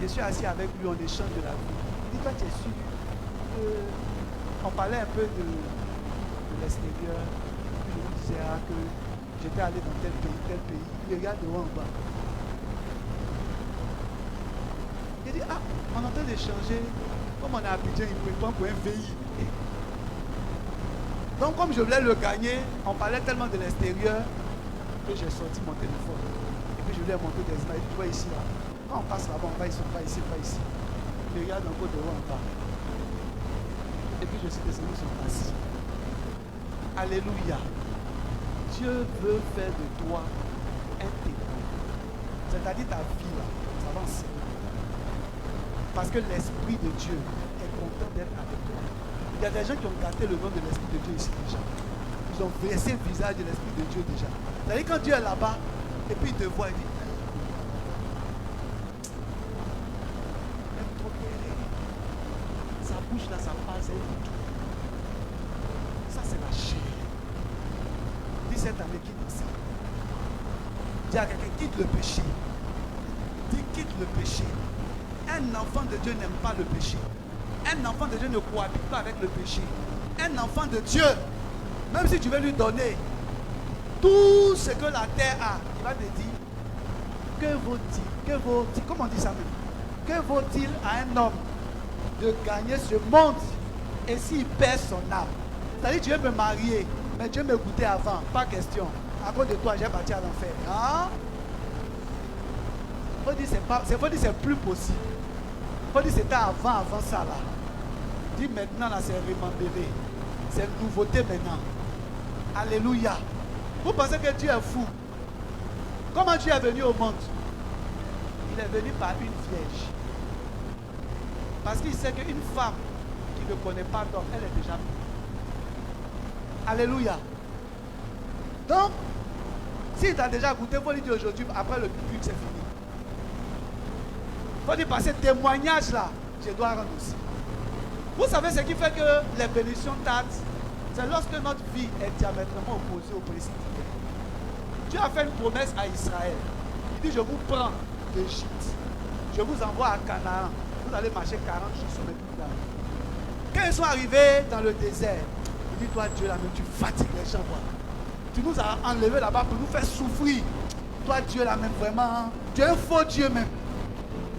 Je suis assis avec lui, on échange de la vie. Il dit toi tu es sûr. On parlait un peu de l'extérieur. Je lui disais que j'étais allé dans tel pays. Il regarde de haut en bas. Il dit, on est en train d'échanger. Comme on est à Abidjan, il me prend pour un VI. Donc comme je voulais le gagner, on parlait tellement de l'extérieur que j'ai sorti mon téléphone. Et puis je lui ai montré des images. Tu vois ici, là. Quand on passe là-bas, on va ici, on va ici, on va ici. Il regarde encore de haut en bas. Et puis je suis descendu sur place. Alléluia. Dieu veut faire de toi un témoin. C'est-à-dire ta vie là, ça va ensemble. Parce que l'Esprit de Dieu est content d'être avec toi. Il y a des gens qui ont gâté le nom de l'Esprit de Dieu ici déjà. Ils ont versé le visage de l'Esprit de Dieu déjà. C'est-à-dire quand Dieu est là-bas, et puis il te voit, il dit même trop guéri. Sa bouche là, sa face, elle dit tout. Ça c'est la chair. Dis cette année, quitte ça. Dis à quelqu'un, quitte le péché. Dis quitte le péché. Un enfant de Dieu n'aime pas le péché. Un enfant de Dieu ne cohabite pas avec le péché. Un enfant de Dieu, même si tu veux lui donner tout ce que la terre a, il va te dire que vaut-il, comment on dit ça même? Que vaut-il à un homme de gagner ce monde et s'il perd son âme? C'est-à-dire, tu veux me marier, mais Dieu me goûter avant, pas question. À cause de toi, j'ai parti à l'enfer. Hein? Faut dire c'est plus possible. Faut dire c'était avant ça là. Dis maintenant là c'est remembéré. C'est une nouveauté maintenant. Alléluia. Vous pensez que Dieu est fou? Comment Dieu est venu au monde? Il est venu par une vierge. Parce qu'il sait qu'une femme qui ne connaît pas d'homme, elle est déjà morte. Alléluia. Donc, si tu as déjà goûté, il faut lui dire aujourd'hui, après le but, c'est fini. Il faut dire, par ce témoignage-là, je dois rendre aussi. Vous savez ce qui fait que les bénédictions tardent? C'est lorsque notre vie est diamétralement opposée au principe divin. Dieu a fait une promesse à Israël. Il dit, je vous prends d'Égypte. Je vous envoie à Canaan. Vous allez marcher 40 jours sur mes montagnes. Quand ils sont arrivés dans le désert, il dit, toi Dieu là-même, tu fatigues les gens. Tu nous as enlevés là-bas pour nous faire souffrir. Toi Dieu là-même, vraiment, tu es un faux Dieu même.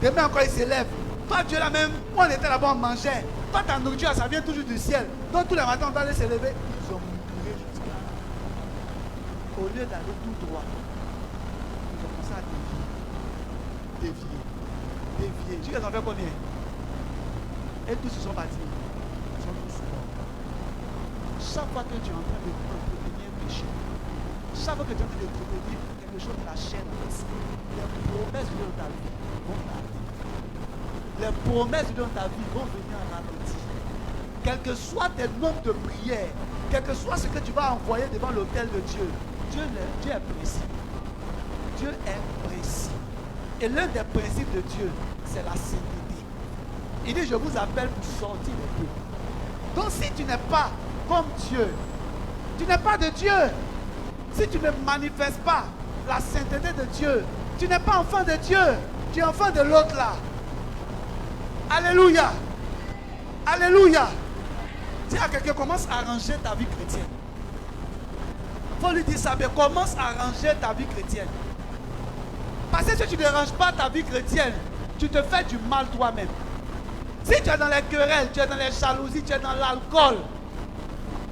Demain encore il s'élève. Toi Dieu là-même, on était là-bas, on mangeait. Toi ta nourriture, ça vient toujours du ciel. Donc tous les matins, on doit aller s'élever. Ils ont murmuré jusqu'à... Au lieu d'aller tout droit, ils ont commencé à dévier. Tu les en fait combien? Et tous se sont bâtis. Ils sont tous morts. Chaque fois que tu es en train de entretenir un péché, chaque fois que tu es en train d'entretenir quelque chose de la chair, les promesses de ta vie vont tarder. Les promesses de ta vie vont venir en ralenti. Quel que soit tes nombres de prières, quel que soit ce que tu vas envoyer devant l'autel de Dieu, Dieu est précis. Dieu est précis. Et l'un des principes de Dieu, c'est la sainteté. Il dit, je vous appelle pour sortir les deux. Donc si tu n'es pas comme Dieu, tu n'es pas de Dieu. Si tu ne manifestes pas la sainteté de Dieu, tu n'es pas enfant de Dieu. Tu es enfant de l'autre là. Alléluia. Alléluia. Dis à quelqu'un, commence à arranger ta vie chrétienne. Il faut lui dire ça, mais commence à arranger ta vie chrétienne. Parce que si tu ne ranges pas ta vie chrétienne, tu te fais du mal toi-même. Si tu es dans les querelles, tu es dans les jalousies, tu es dans l'alcool,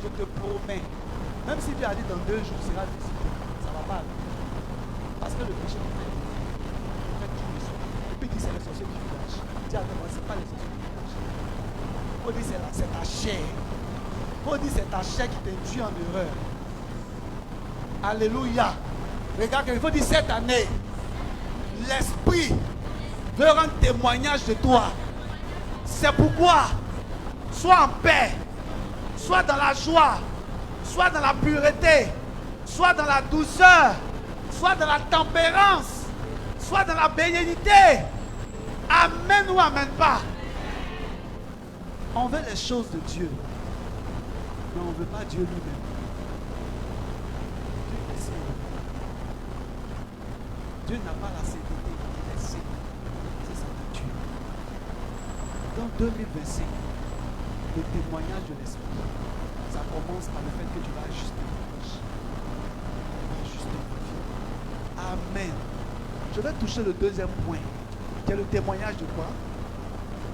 je te promets, même si Dieu a dit dans 2 jours, tu seras visible, ça ne va pas aller. Parce que le péché est fait. Et puis il dit c'est les sorciers du village. Dis à moi, ce n'est pas les sorciers du village. Il faut dire c'est ta chair. Il faut dire c'est ta chair qui t'induit en erreur. Alléluia. Regarde, il faut dire cette année, l'Esprit veut rendre témoignage de toi. C'est pourquoi, sois en paix, sois dans la joie, sois dans la pureté, sois dans la douceur, sois dans la tempérance, sois dans la bénignité. Amen ou amen pas. On veut les choses de Dieu, mais on ne veut pas Dieu lui-même. Dieu n'a pas la sainteté, il est saint. C'est sa nature. Dans 2025, le témoignage de l'Esprit, ça commence par le fait que tu vas ajuster ta vie. Amen. Je vais toucher le deuxième point, qui est le témoignage de quoi?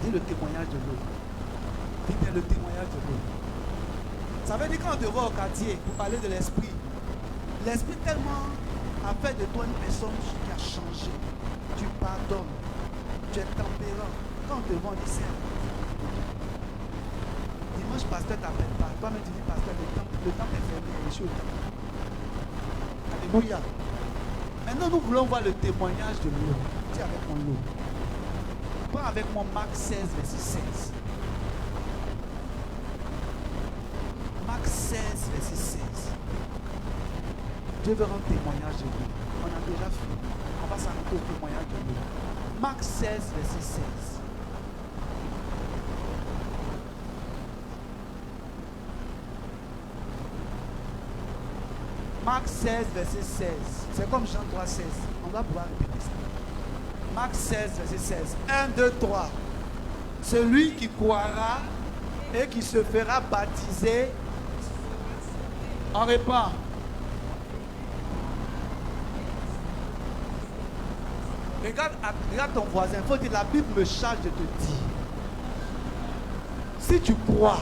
Dis le témoignage de l'eau. Dis le témoignage de l'eau. Ça veut dire quand on te voit au quartier pour parler de l'Esprit, l'Esprit tellement a fait de toi une personne qui a changé. Tu pardonnes, tu es tempérant. Quand on te voit, on dit c'est dimanche, pasteur t'appelle pas. Toi-même tu dis pasteur, le temple est fermé, je suis au temple. Alléluia. Maintenant nous voulons voir le témoignage de l'eau. Dis avec mon l'eau. Prends avec moi Marc 16, verset 16. Marc 16, verset 16. Dieu veut rendre témoignage de lui. On a déjà fini. On va s'arrêter au témoignage de lui. Marc 16, verset 16. Marc 16, verset 16. C'est comme Jean 3, 16. On va pouvoir répéter ça. Marc 16, verset 16. 1, 2, 3. Celui qui croira et qui se fera baptiser. On répond. Regarde ton voisin. Il faut dire, la Bible me charge de te dire. Si tu crois,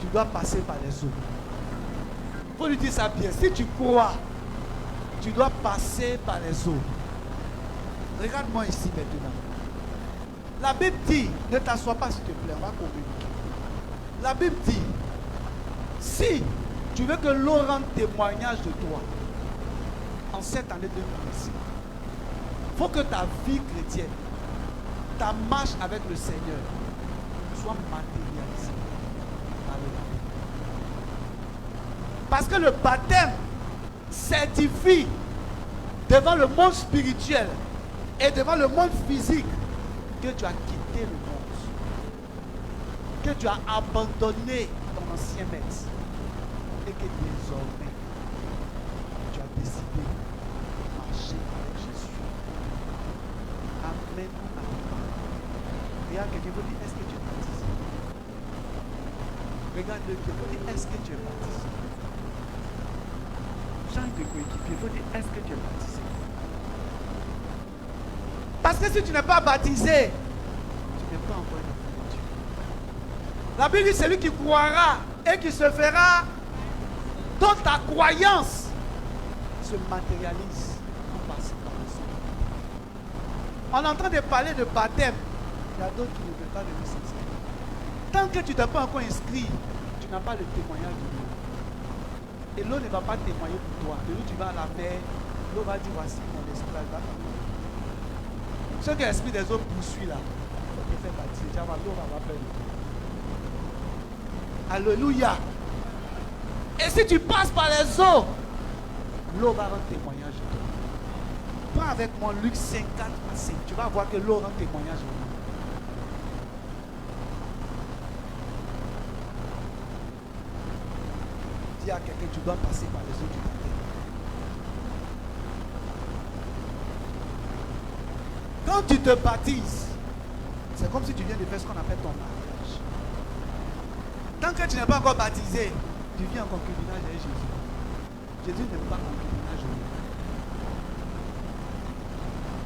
tu dois passer par les eaux. Il faut lui dire ça bien. Si tu crois, tu dois passer par les eaux. Regarde-moi ici maintenant. La Bible dit, ne t'assois pas s'il te plaît, on va communiquer. La Bible dit, si tu veux que l'eau rende témoignage de toi, en cette année 2026, il faut que ta vie chrétienne, ta marche avec le Seigneur, soit matérialisée par le baptême. Parce que le baptême certifie devant le monde spirituel et devant le monde physique que tu as quitté le monde, que tu as abandonné ton ancien maître et que désormais tu as décidé de marcher avec Jésus. Amen. Regarde quelqu'un, dit, est-ce que tu es baptisé? Regarde le Dieu, dit, est-ce que tu es baptisé? Change de coéquipier, il faut dire, est-ce que tu es baptisé? Parce que si tu n'es pas baptisé, tu n'es pas encore un enfant de Dieu. La Bible dit, celui qui croira et qui se fera, dont ta croyance se matérialise en passant par le sang. On est en train de parler de baptême. Il y a d'autres qui ne veulent pas venir s'inscrire. Tant que tu ne t'es pas encore inscrit, tu n'as pas le témoignage de l'eau. Et l'eau ne va pas témoigner pour toi. De l'eau, tu vas à la mer, l'eau va dire, voici mon esclave. Ce que l'esprit des eaux poursuit là, on peut faire baptiser. L'eau va avoir peur de toi. Alléluia. Et si tu passes par les eaux, l'eau va rendre témoignage de toi. Prends avec moi Luc 5, 4 à 5. Tu vas voir que l'eau rend témoignage de toi. Dis à quelqu'un, tu dois passer par les eaux du baptême. Quand tu te baptises, c'est comme si tu viens de faire ce qu'on appelle ton mariage. Tant que tu n'es pas encore baptisé, tu vis en concubinage avec Jésus. Jésus n'aime pas concubinage.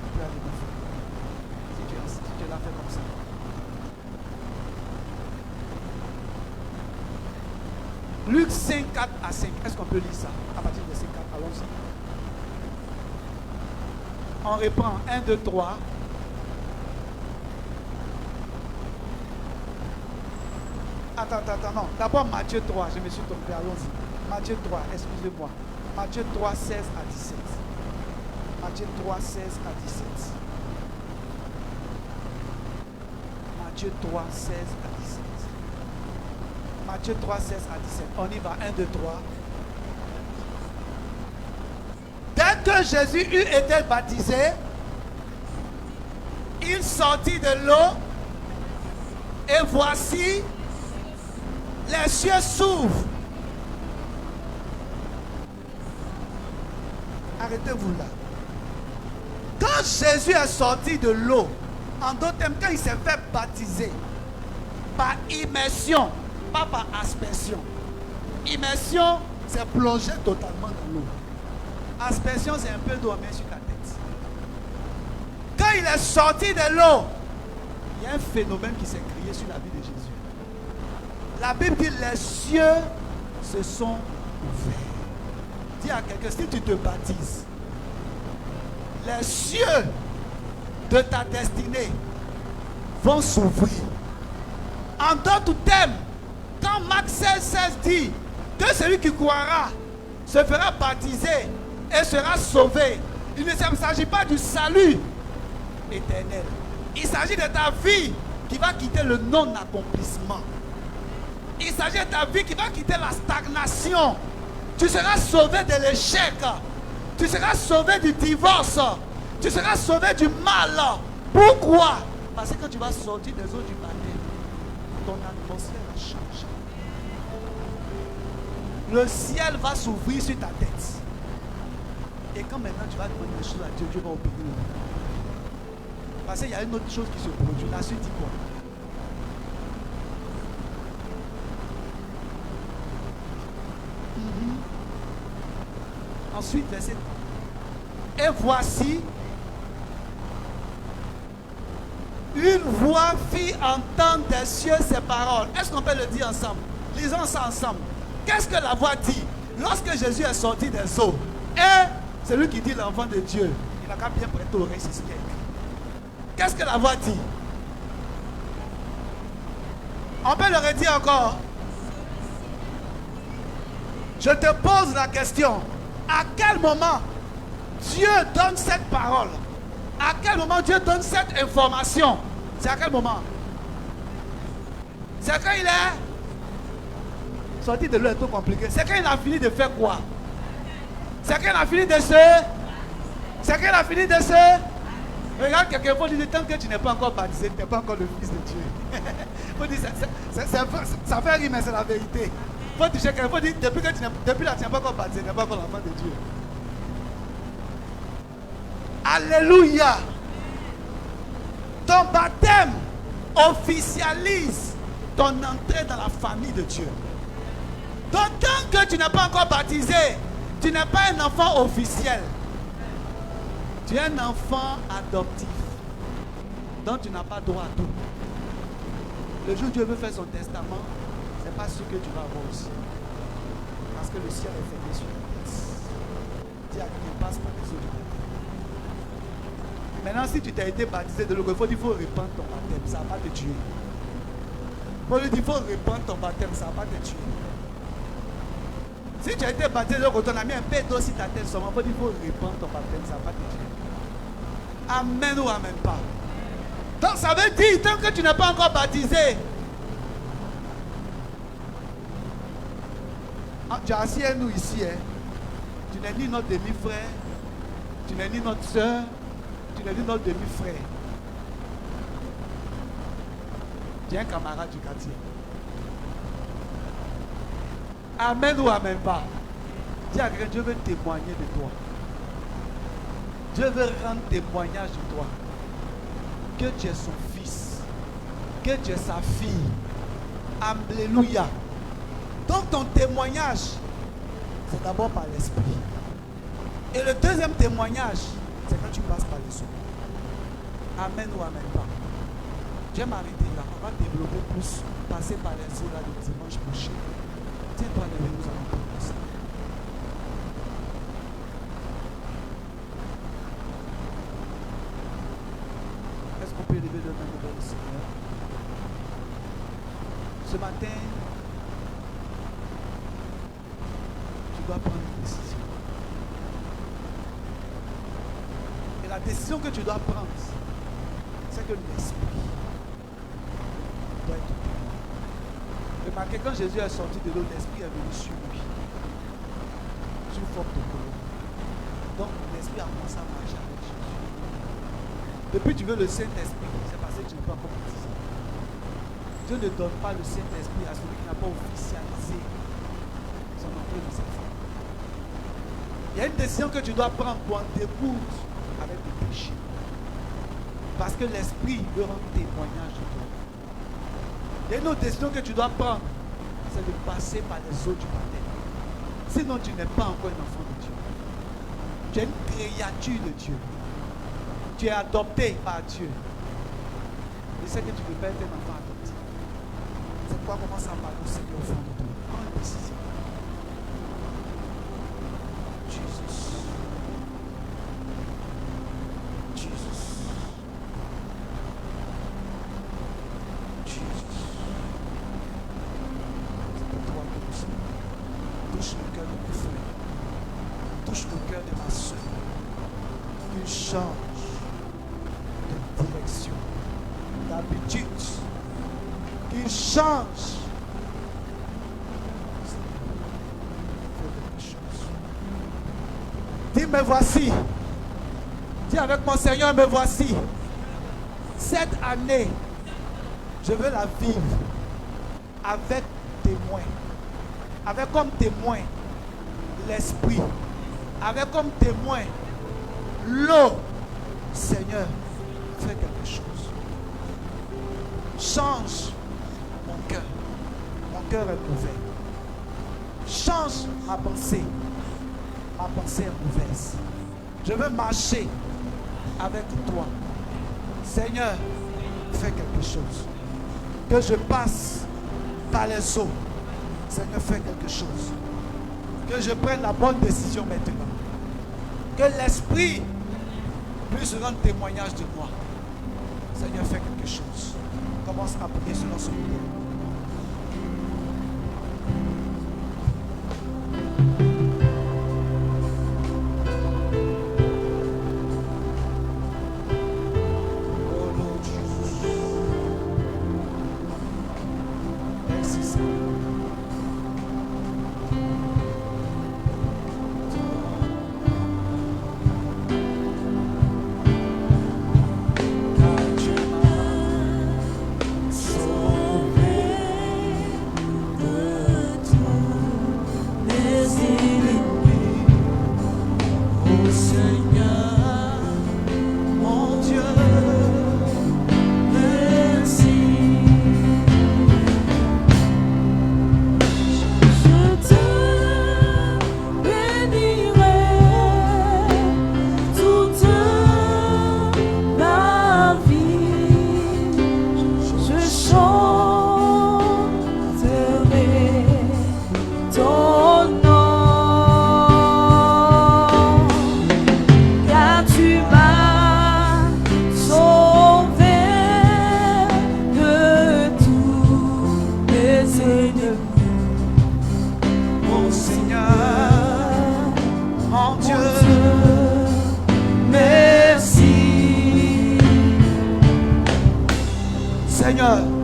Tu peux aller dans ça. Si tu l'as fait comme ça. Luc 5, 4 à 5. Est-ce qu'on peut lire ça? À partir de 5, 4, allons-y. On reprend 1, 2, 3. Attends, non. D'abord Matthieu 3, je me suis trompé, allons-y. Matthieu 3, excusez-moi. Matthieu 3, 16 à 17. Matthieu 3, 16 à 17. Matthieu 3, 16 à 17. Matthieu 3, 16 à 17. On y va, 1, 2, 3. Dès que Jésus eut été baptisé, il sortit de l'eau et voici, les cieux s'ouvrent. Arrêtez-vous là. Quand Jésus est sorti de l'eau, en d'autres termes, quand il s'est fait baptiser, par immersion, pas par aspersion. Immersion, c'est plonger totalement dans l'eau. Aspersion, c'est un peu d'eau sur ta tête. Quand il est sorti de l'eau, il y a un phénomène qui s'est créé sur la vie de Jésus. La Bible dit les cieux se sont ouverts. Dis à quelqu'un, si tu te baptises, les cieux de ta destinée vont s'ouvrir. En d'autres termes, quand Marc 16, 16 dit que celui qui croira se fera baptiser et sera sauvé, il ne s'agit pas du salut éternel. Il s'agit de ta vie qui va quitter le non-accomplissement. Il s'agit de ta vie qui va quitter la stagnation. Tu seras sauvé de l'échec. Tu seras sauvé du divorce. Tu seras sauvé du mal. Pourquoi? Parce que quand tu vas sortir des eaux du baptême, ton atmosphère va changer. Le ciel va s'ouvrir sur ta tête. Et quand maintenant tu vas demander des choses à Dieu, Dieu va obéir. Parce qu'il y a une autre chose qui se produit. La suite dit quoi? Ensuite, verset 3. Et voici, Une voix fit entendre des cieux ces paroles. Est-ce qu'on peut le dire ensemble? Lisons ça ensemble. Qu'est-ce que la voix dit? Lorsque Jésus est sorti des eaux, et celui qui dit l'enfant de Dieu, il n'a qu'à bien prêter l'oreille, c'est ce qu'il y a écrit. Qu'est-ce que la voix dit? On peut le redire encore. Je te pose la question. À quel moment Dieu donne cette parole? À quel moment Dieu donne cette information? C'est à quel moment? C'est quand il est sorti de l'eau, est tout compliqué. C'est quand il a fini de faire quoi? C'est quand il a fini de se... C'est quand il a fini de se... Regarde quelqu'un, il faut dire, tant que tu n'es pas encore baptisé, tu n'es pas encore le fils de Dieu. Il faut dire, ça fait rire, mais c'est la vérité. Il faut toucher quelqu'un, il faut dire, depuis là, tu n'es pas encore baptisé, tu n'es pas encore l'enfant de Dieu. Alléluia. Ton baptême officialise ton entrée dans la famille de Dieu. Donc tant que tu n'es pas encore baptisé, tu n'es pas un enfant officiel. Tu es un enfant adoptif. Donc tu n'as pas droit à tout. Le jour où Dieu veut faire son testament, ce n'est pas sûr que tu vas avoir aussi. Parce que le ciel est fermé sur la tête. Dis à qui ne passe pas les autres. Maintenant, si tu t'as été baptisé de l'eau, il faut répandre ton baptême, ça ne va pas te tuer. Il faut lui dire, il faut répandre ton baptême, ça ne va pas te tuer. Si tu as été baptisé de l'eau, on a mis un peu d'eau sur ta tête seulement, il faut répandre ton baptême, ça ne va pas te tuer. Amen ou amen pas. Donc ça veut dire, tant que tu n'es pas encore baptisé, tu as assis à nous ici, hein. Tu n'es ni notre demi-frère, tu n'es ni notre soeur, tu n'es ni notre demi-frère. Tu es un camarade du quartier. Amen ou amen pas. Dis à quelqu'un, Dieu veut témoigner de toi. Dieu veut rendre témoignage de toi. Que tu es son fils. Que tu es sa fille. Alléluia. Donc ton témoignage, c'est d'abord par l'esprit. Et le deuxième témoignage, c'est quand tu passes par les eaux. Amen ou amen pas. Je vais m'arrêter là. On va développer plus. Passer par les eaux là le dimanche prochain. Tiens-toi levé, nous allons parler ça. Est-ce qu'on peut lever le nom de le Seigneur? Ce matin, tu dois prendre une décision. Et la décision que tu dois prendre, c'est que l'esprit doit être pur. Remarquez, quand Jésus est sorti de l'eau, l'esprit est venu sur lui. Sous forme de colonne. Donc l'esprit a commencé à marcher avec Jésus. Depuis tu veux le Saint-Esprit, c'est parce que tu n'es pas encore baptisé. Dieu ne donne pas le Saint-Esprit à celui qui n'a pas officialisé son entrée dans sa famille. Il y a une décision que tu dois prendre pour en découdre avec le péché. Parce que l'esprit veut rendre témoignage de toi. Il y a une autre décision que tu dois prendre, c'est de passer par les eaux du baptême. Sinon tu n'es pas encore un enfant de Dieu. Tu es une créature de Dieu. Tu es adopté par Dieu. Je sais que tu ne peux pas être un enfant adopté. C'est pourquoi commence à parler au Seigneur au fond de toi. Prends une décision. Jesus. Jesus. Jesus. C'est pour toi que nous sommes. Touche le cœur de mes frères. Touche le cœur de ma soeur. Qu'il change de direction, d'habitude. Qu'il change. Dis, me voici. Dis avec mon Seigneur, me voici. Cette année, je veux la vivre avec témoin. Avec comme témoin l'esprit. Avec comme témoin l'eau. Seigneur, fais quelque chose. Change mon cœur. Mon cœur est mauvais. Change ma pensée. Ma pensée est mauvaise. Je veux marcher avec toi. Seigneur, fais quelque chose. Que je passe par les eaux. Seigneur, fais quelque chose. Que je prenne la bonne décision maintenant. Que l'Esprit puisse rendre témoignage de moi. Seigneur, fais quelque chose. Commence à prier selon ce modèle.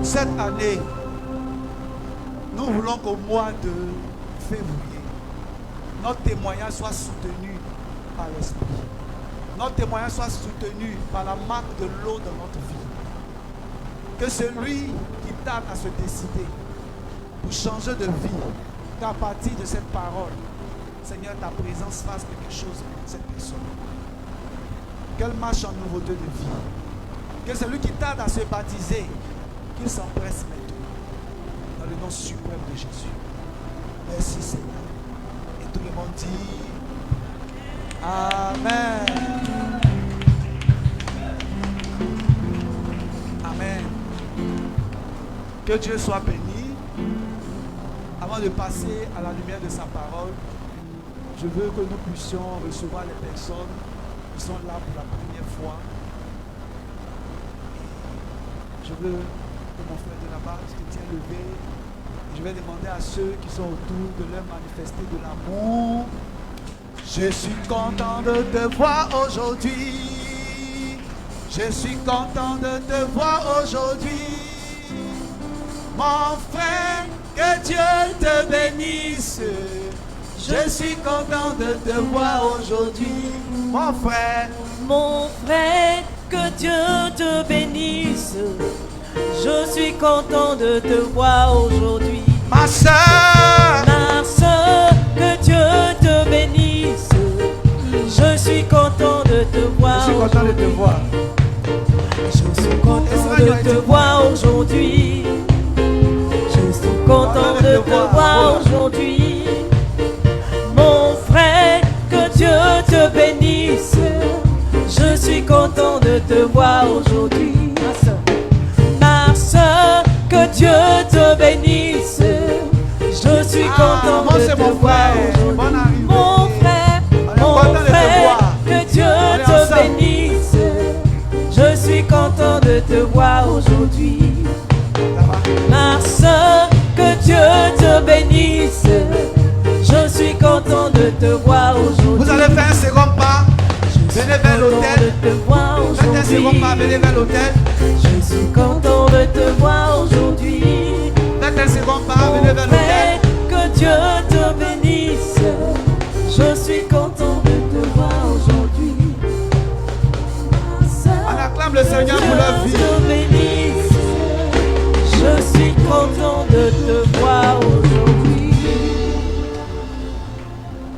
Cette année, nous voulons qu'au mois de février, notre témoignage soit soutenu par l'Esprit. Notre témoignage soit soutenu par la marque de l'eau dans notre vie. Que celui qui tarde à se décider pour changer de vie, qu'à partir de cette parole, Seigneur, ta présence fasse quelque chose avec cette personne. Qu'elle marche en nouveauté de vie. Que celui qui tarde à se baptiser, qu'il s'empresse maintenant, dans le nom suprême de Jésus. Merci Seigneur. Et tout le monde dit Amen. Amen. Que Dieu soit béni. Avant de passer à la lumière de sa parole, je veux que nous puissions recevoir les personnes qui sont là pour la première fois. Je veux que mon frère de là-bas se tient levé. Je vais demander à ceux qui sont autour de leur manifester de l'amour. Je suis content de te voir aujourd'hui. Je suis content de te voir aujourd'hui. Mon frère, que Dieu te bénisse. Je suis content de te voir aujourd'hui. Mon frère, que Dieu te bénisse. Je suis content de te voir aujourd'hui. Ma soeur, que Dieu te bénisse. Je suis content de te voir. Je suis content de te voir. Je suis content de te voir aujourd'hui. Je suis content de te voir aujourd'hui. Mon frère, que Dieu te bénisse. Je suis content de te voir aujourd'hui. Ma soeur, que Dieu te bénisse. Je suis content de te voir aujourd'hui. Mon frère, que Dieu te bénisse. Je suis content de te voir aujourd'hui. Ma soeur, que Dieu te bénisse. Je suis content de te voir aujourd'hui. Vous allez faire un second pas. Venez vers l'hôtel. Faites un second pas, venez vers l'hôtel. Je suis content de te voir aujourd'hui. Faites un second pas, venez vers l'hôtel. Que Dieu te bénisse. Je suis content de te voir aujourd'hui. On acclame le Seigneur pour leur vie. Dieu te bénisse. Je suis content de te voir aujourd'hui.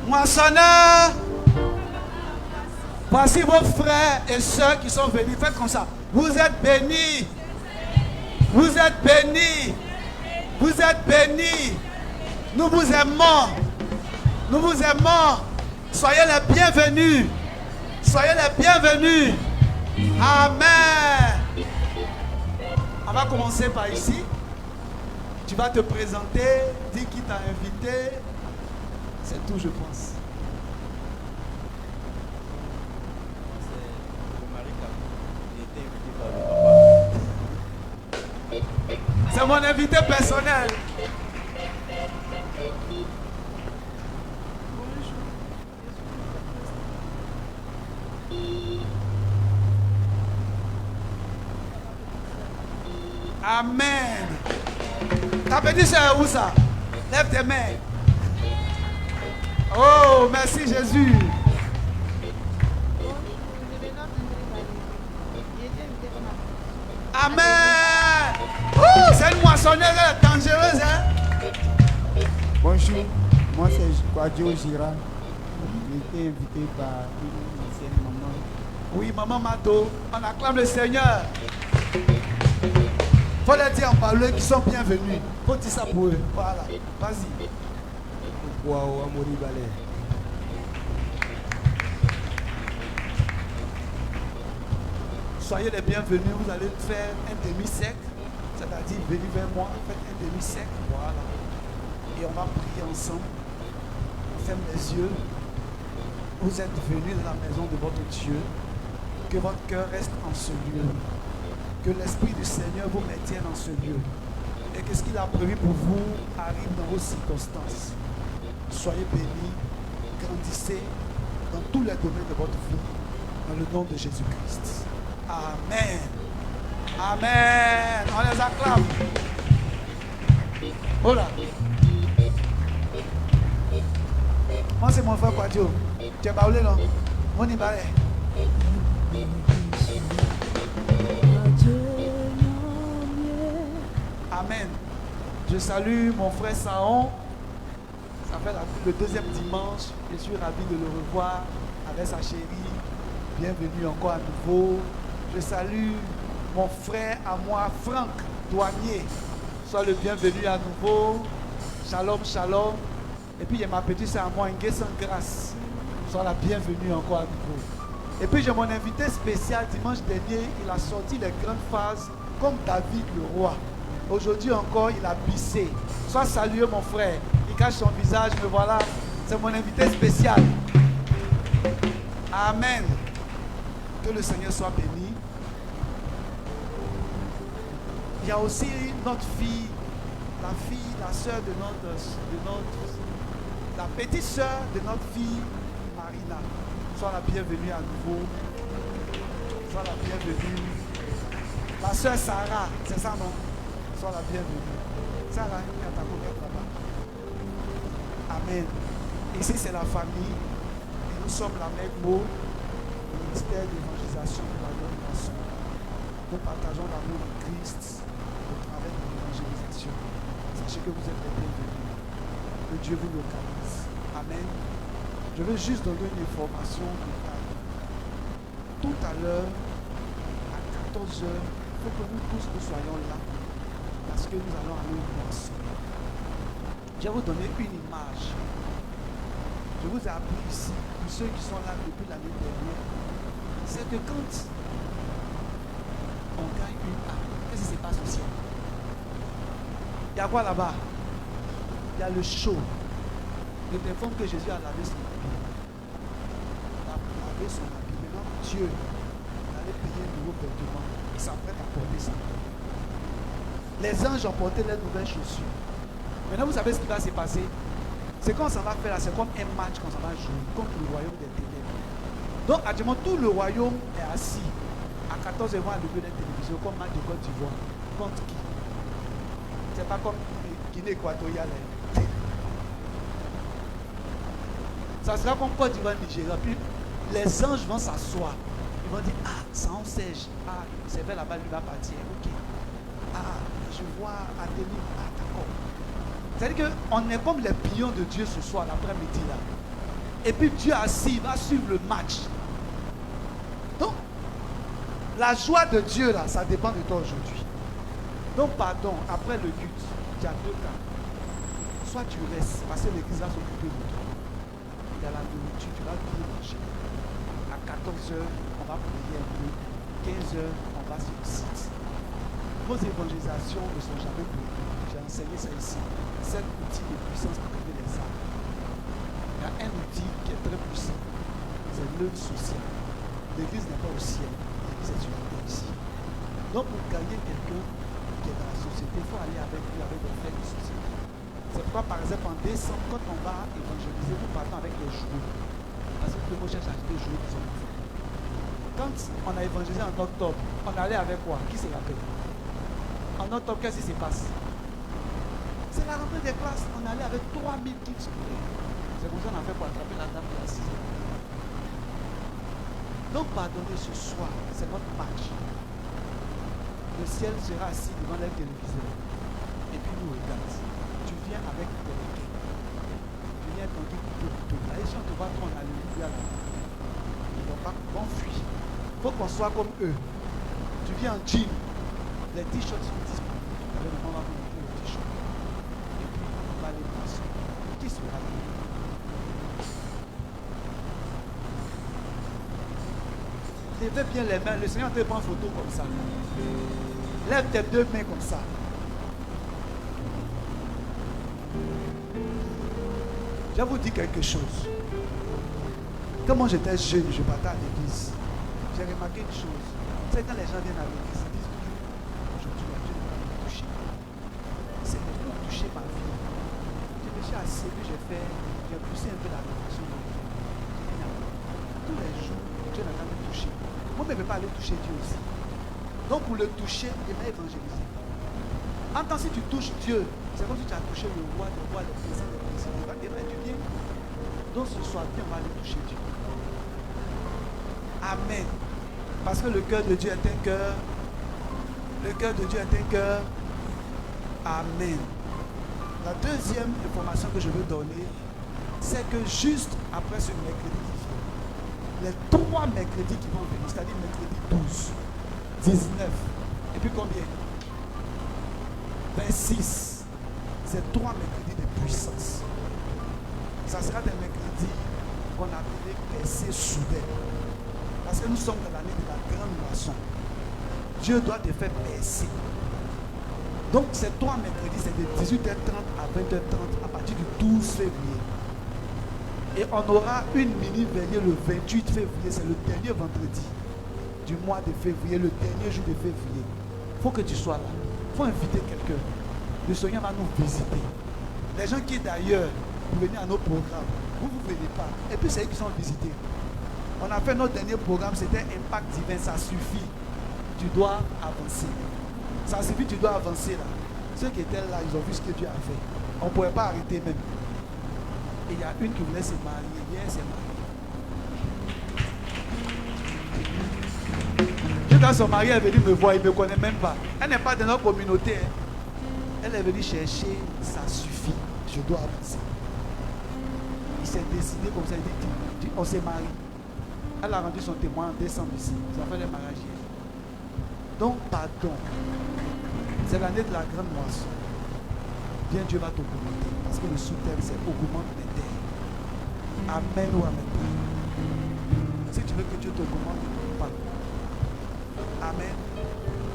Moissonneur, voici vos frères et sœurs qui sont venus. Faites comme ça. Vous êtes bénis. Vous êtes bénis. Vous êtes bénis. Nous vous aimons. Nous vous aimons. Soyez les bienvenus. Soyez les bienvenus. Amen. On va commencer par ici. Tu vas te présenter, dis qui t'a invité. C'est tout, je pense. C'est mon invité personnel. Amen. Ta petite soeur où ça? Lève tes mains. Oh, merci Jésus. Amen. Oh, c'est une moissonneuse dangereuse, hein? Bonjour, moi c'est Kwadjo Gira. J'ai été invité par une ancienne maman. Oui, maman Mato, on acclame le Seigneur. Faut leur dire en parler qu'ils sont bienvenus. Faut dire ça pour eux. Voilà, vas-y. Wow, Amori Balé. Soyez les bienvenus, vous allez faire un demi-cercle. C'est-à-dire, venez vers moi, faites un demi-cercle. Voilà. Et on va prier ensemble. On ferme les yeux. Vous êtes venus dans la maison de votre Dieu. Que votre cœur reste en ce lieu. Que l'Esprit du Seigneur vous maintienne en ce lieu. Et que ce qu'il a prévu pour vous arrive dans vos circonstances. Soyez bénis, grandissez dans tous les domaines de votre vie. Dans le nom de Jésus-Christ. Amen. Amen. On les acclame. Oh là. Moi c'est mon frère Kwadjo. Tu es baoulé non? On y va. Amen. Je salue mon frère Saon. Ça fait le deuxième dimanche. Je suis ravi de le revoir avec sa chérie. Bienvenue encore à nouveau. Je salue mon frère à moi, Franck Douanier. Sois le bienvenu à nouveau. Shalom, shalom. Et puis il y a ma petite sœur à moi, Ngué sans grâce. Sois la bienvenue encore à nouveau. Et puis j'ai mon invité spécial dimanche dernier. Il a sorti les grandes phases comme David le roi. Aujourd'hui encore, il a bissé. Sois salué mon frère. Il cache son visage, me voilà. C'est mon invité spécial. Amen. Que le Seigneur soit béni. Il y a aussi notre fille, la soeur de la petite soeur de notre fille, Marina. Sois la bienvenue à nouveau. Sois la bienvenue. La soeur Sarah, c'est ça non? Sois la bienvenue. Sarah, il y a ta commune là-bas. Amen. Ici c'est la famille. Et nous sommes la même mot, le ministère d'évangélisation de la nation. Nous partageons l'amour de Christ au travers de l'évangélisation. Sachez que vous êtes les bienvenus. Que Dieu vous localise. Amen. Je veux juste donner une information de taille. Tout à l'heure, à 14h, il faut que nous tous nous soyons là. Parce que nous allons aller au poisson. Je vais vous donner une image. Je vous ai appris ici, pour ceux qui sont là depuis l'année dernière, c'est que quand on gagne une âme, qu'est-ce qui se passe au ciel? Il y a quoi là-bas? Il y a le chaud. Je t'informe que Jésus a lavé son habit. Il a lavé son habit. Maintenant, Dieu allait payer un nouveau vêtement. Il s'apprête à porter ça. Les anges ont porté leurs nouvelles chaussures. Maintenant, vous savez ce qui va se passer? C'est quand ça va faire là, c'est comme un match quand ça va jouer contre le royaume des ténèbres. Donc, actuellement, tout le royaume est assis à 14 mois de la télévision comme match de Côte d'Ivoire. Contre qui? C'est pas comme Guinée équatoriale. Ça sera comme Côte d'Ivoire, Nigeria. Puis les anges vont s'asseoir. Ils vont dire, ah, ça en sèche. Ah, c'est vers là-bas, lui va partir. Ok. Ah, je vois Adélie. Ah, d'accord. C'est-à-dire qu'on est comme les pions de Dieu ce soir, l'après-midi là. Et puis Dieu assis, il va suivre le match. Donc, la joie de Dieu là, ça dépend de toi aujourd'hui. Donc, pardon, après le culte, tu as deux cas. Soit tu restes, parce que l'église va s'occuper de toi. Il y a la nourriture, tu vas bien manger. À 14h, on va prier un peu. 15h, on va sur le site. vos évangélisations ne sont jamais bloquées. J'ai enseigné ça ici. 7 outils de puissance pour aider les âmes. Il y a un outil qui est très puissant. C'est l'œuvre sociale. L'église n'est pas au ciel. L'église est sur la terre ici. Donc pour gagner quelqu'un qui est dans la société, il faut aller avec lui, avec des faits de société. C'est pourquoi par exemple en décembre, quand on va évangéliser, nous partons avec les jouets. Parce que tout le monde cherche à acheter des jouets pour son enfant. Quand on a évangélisé en octobre, on allait avec quoi? Qui se rappelle? En octobre, qu'est-ce qui se passe? C'est la rentrée des classes. On allait avec 3000 kits scolaires. C'est comme ça qu'on a fait pour attraper la dame de la 6e. Donc pardonnez ce soir, c'est notre match. Le ciel sera assis devant les téléviseurs. Et puis nous regarde. Tu viens avec tes requins. Tu viens avec ton guide couteau. Et si on te voit trop en alléluia là, ils ne vont pas fuir. Il faut qu'on soit comme eux. Tu viens en jean. Les t-shirts sont disponibles. On va vous montrer le t-shirt. Et puis on va aller passer. Qui sera là? Lève bien les mains. Le Seigneur te prend en photo comme ça. Lève tes 2 mains comme ça. Je vais vous dire quelque chose. Quand moi j'étais jeune, je partais à l'église. J'ai remarqué une chose. C'est quand les gens viennent à l'église, ils disent toujours, aujourd'hui, Dieu ne va pas me toucher. C'est pour toucher ma vie. Je me suis assis, puis j'ai poussé un peu la réflexion. J'ai dit, tous les jours, Dieu n'a pas me touché. Moi, je ne peux pas aller toucher Dieu aussi. Donc, pour le toucher, il m'a évangélisé. En tant que si tu touches Dieu, c'est comme si tu as touché le roi, le président, il va te faire du bien. Donc, ce soir, on va aller toucher Dieu. Amen. Parce que le cœur de Dieu est un cœur. Le cœur de Dieu est un cœur. Amen. La deuxième information que je veux donner, c'est que juste après ce mercredi qui vient, les 3 mercredis qui vont venir, c'est-à-dire mercredi 12, 19, et puis combien? 26. C'est 3 mercredis de puissance. Ça sera des mercredis qu'on appelait percées soudaines. Parce que nous sommes dans l'année de la grande moisson. Dieu doit te faire percer. Donc ces 3 mercredis, c'est de 18h30 à 20h30 à partir du 12 février. Et on aura une mini-veillée le 28 février, c'est le dernier vendredi du mois de février, le dernier jour de février. Il faut que tu sois là. Il faut inviter quelqu'un. Le Seigneur va nous visiter. Les gens qui d'ailleurs, vous venez à nos programmes, vous ne venez pas. Et puis c'est eux qui sont visités. On a fait notre dernier programme, c'était Impact Divin, ça suffit. Tu dois avancer. Ça suffit, tu dois avancer là. Ceux qui étaient là, ils ont vu ce que Dieu a fait. On ne pouvait pas arrêter même. Et il y a une qui voulait se marier. Hier, elle s'est mariée. Quand son mari est venu me voir, il ne me connaît même pas. Elle n'est pas de notre communauté. Elle est venue chercher, ça suffit. Je dois avancer. Il s'est décidé comme ça, il dit, on s'est marié. Elle a rendu son témoin en décembre ici. Ils ont fait le mariage hier. Donc, pardon. C'est l'année de la grande moisson. Bien, Dieu va t'augmenter. Parce que le sous-terre, c'est augmente les terres. Amen ou amen. Si tu veux que Dieu t'augmente, pas. Amen.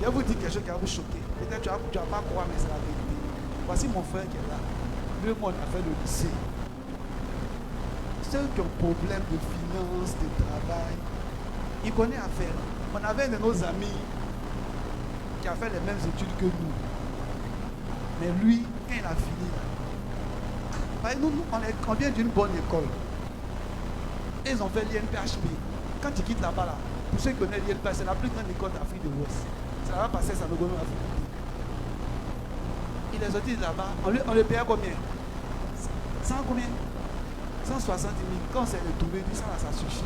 Je vais vous dire quelque chose qui va vous choquer. Peut-être que tu ne vas pas croire, mais c'est la vérité. Voici mon frère qui est là. Lui, moi, on a fait le lycée. Ceux qui ont problème de finances, de travail, il connaît à faire. On avait un de nos amis qui a fait les mêmes études que nous. Mais lui, quand il a fini, nous, on vient d'une bonne école. Et ils ont fait l'INPHP. Quand ils quittent là-bas, là, pour ceux qui connaissent l'INPHP, c'est la plus grande école d'Afrique de l'Ouest. Ça va passer, ça nous connaît Afrique. Il est sorti de là-bas. On le payait combien? 100 combien? 170 000. Quand on s'est retrouvé, il dit ça, là, ça suffit.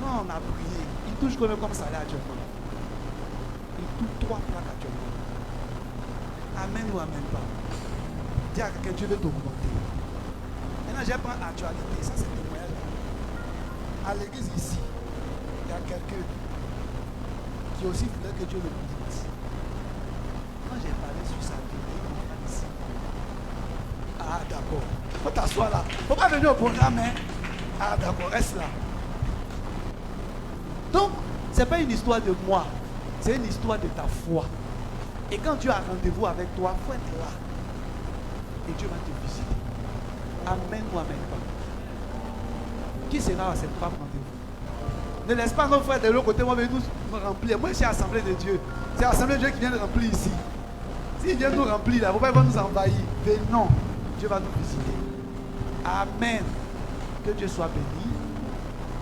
Quand on a prié, il touche combien comme salaire actuellement? Il touche 3 plaques actuellement. Amen ou amen pas. Dis à quelqu'un, Dieu veut t'augmenter. Maintenant, je prends l'actualité. Ça, c'est le moyen. À l'église ici, il y a quelqu'un qui aussi voulait que Dieu le visite. Quand j'ai parlé sur sa vie, il m'a dit ici. Ah, d'accord. Faut t'asseoir là. Faut pas venir au programme, hein. Ah, d'accord, reste là. Donc, ce n'est pas une histoire de moi. C'est une histoire de ta foi. Et quand Dieu a rendez-vous avec toi, il faut être là. Et Dieu va te visiter. Amen ou amen pas. Qui sera à cette femme rendez-vous? Ne laisse pas nos frères de l'autre côté, moi, venir nous remplir. Moi, je suis Assemblée de Dieu. C'est l'Assemblée de Dieu qui vient de remplir ici. S'il vient nous remplir là, pourquoi il va nous envahir? Mais non, Dieu va nous visiter. Amen. Que Dieu soit béni.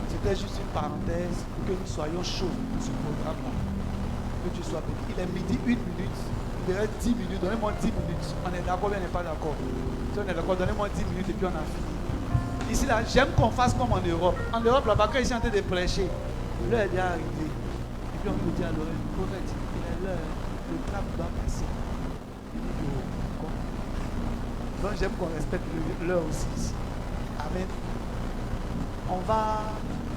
C'était juste une parenthèse pour que nous soyons chauds pour ce programme-là. Que Dieu soit béni. Il est midi 1 minute. Il reste 10 minutes. Donnez-moi 10 minutes. On est d'accord, on n'est pas d'accord. Si on est d'accord, donnez-moi 10 minutes et puis on a fini. Ici, là, j'aime qu'on fasse comme en Europe. En Europe, là-bas, quand ils sont en train de prêcher, l'heure est déjà arrivée. Et puis on nous dit à l'oreille, correct, il est l'heure, le tram doit passer. Donc j'aime qu'on respecte l'heure aussi ici. Amen. On va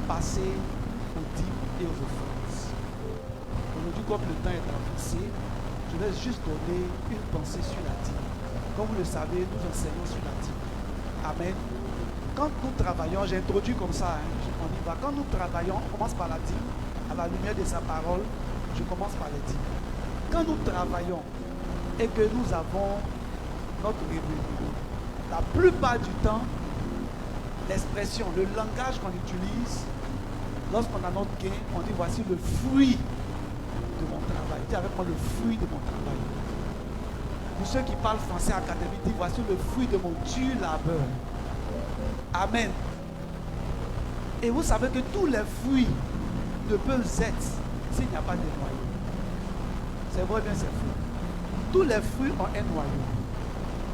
passer aux dîmes et aux offrandes. Aujourd'hui, comme le temps est avancé, je vais juste donner une pensée sur la dîme. Comme vous le savez, nous enseignons sur la dîme. Amen. Quand nous travaillons, j'ai introduit comme ça, on y va. Quand nous travaillons, on commence par la dîme. À la lumière de sa parole, je commence par les dîmes. Quand nous travaillons et que nous avons notre revenu, la plupart du temps, l'expression, le langage qu'on utilise, lorsqu'on a notre gain, on dit voici le fruit de mon travail. Dis avec moi le fruit de mon travail. Pour ceux qui parlent français académique, dis voici le fruit de mon dur labeur. Amen. Et vous savez que tous les fruits ne peuvent être s'il n'y a pas de noyau. C'est vrai bien, c'est fou. Tous les fruits ont un noyau.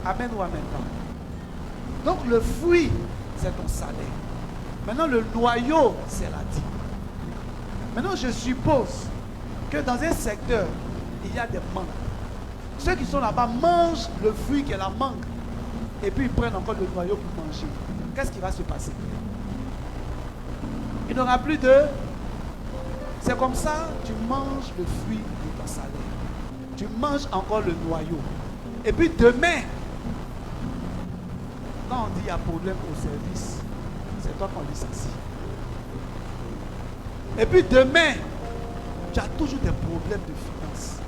Amen ou amen pas. Donc le fruit, c'est ton salaire. Maintenant le noyau, c'est la dîme. Maintenant je suppose que dans un secteur, il y a des mangues. Ceux qui sont là-bas mangent le fruit qui est la mangue. Et puis ils prennent encore le noyau pour manger. Qu'est-ce qui va se passer? Il n'y aura plus de... C'est comme ça, tu manges le fruit de ton salaire. Tu manges encore le noyau. Et puis demain, quand on dit qu'il y a problème au service, c'est toi qu'on licencie. Et puis demain, tu as toujours des problèmes de finances.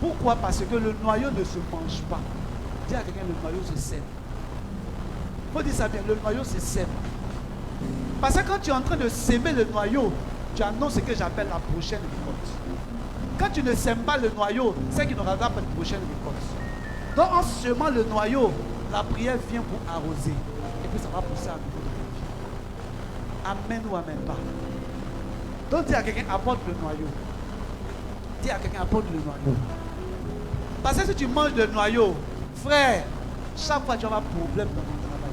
Pourquoi? Parce que le noyau ne se mange pas. Dis à quelqu'un, le noyau se sème. Il faut dire ça bien, le noyau se sème. Parce que quand tu es en train de s'aimer le noyau, tu annonces ce que j'appelle la prochaine récolte. Quand tu ne sèmes pas le noyau, c'est qu'il n'y aura pas de prochaine récolte. Donc en semant le noyau, la prière vient pour arroser. Et puis ça va pousser à nouveau dans la vie. Amen ou amen pas. Donc dis à quelqu'un, apporte le noyau. Dis à quelqu'un, apporte le noyau. Parce que si tu manges le noyau, frère, chaque fois tu vas avoir problème dans ton travail.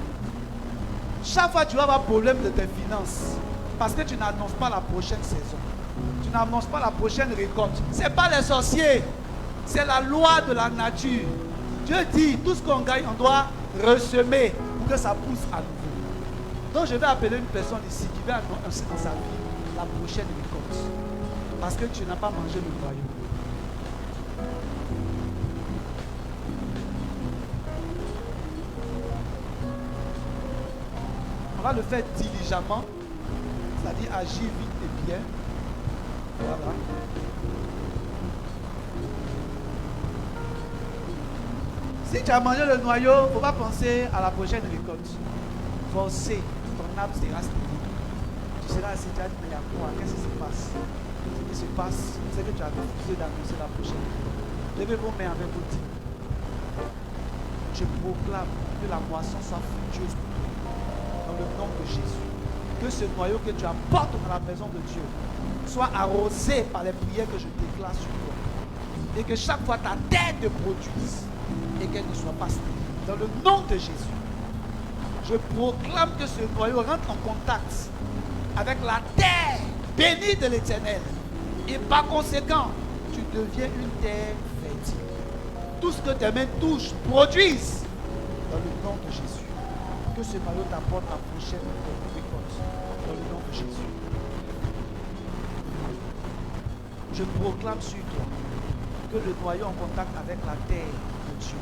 Chaque fois tu vas avoir problème de tes finances. Parce que tu n'annonces pas la prochaine saison. Tu n'annonces pas la prochaine récolte. Ce n'est pas les sorciers. C'est la loi de la nature. Dieu dit, tout ce qu'on gagne, on doit ressemer pour que ça pousse à nouveau. Donc je vais appeler une personne ici qui va annoncer dans sa vie la prochaine récolte. Parce que tu n'as pas mangé le noyau. On va le faire diligemment. C'est-à-dire agir vite et bien. Voilà. Si tu as mangé le noyau, il ne faut pas penser à la prochaine récolte. Forcé, ton âme sera stérile. Tu seras assis, tu as dit, mais il y a quoi? Qu'est-ce qui se passe? Ce qui se passe, c'est que tu as refusé d'annoncer la prochaine récolte. Levez vos mains avec vos dîmes. Je proclame que la moisson soit fructueuse pour toi. Dans le nom de Jésus. Que ce noyau que tu apportes dans la maison de Dieu soit arrosé par les prières que je déclare sur toi. Et que chaque fois ta tête te produise et qu'elle ne soit pas stérile. Dans le nom de Jésus, je proclame que ce noyau rentre en contact avec la terre bénie de l'Éternel. Et par conséquent, tu deviens une terre fertile. Tout ce que tes mains touchent, produisent. Dans le nom de Jésus. Que ce noyau t'apporte la prochaine récolte. Dans le nom de Jésus. Je proclame sur toi que le noyau en contact avec la terre de Dieu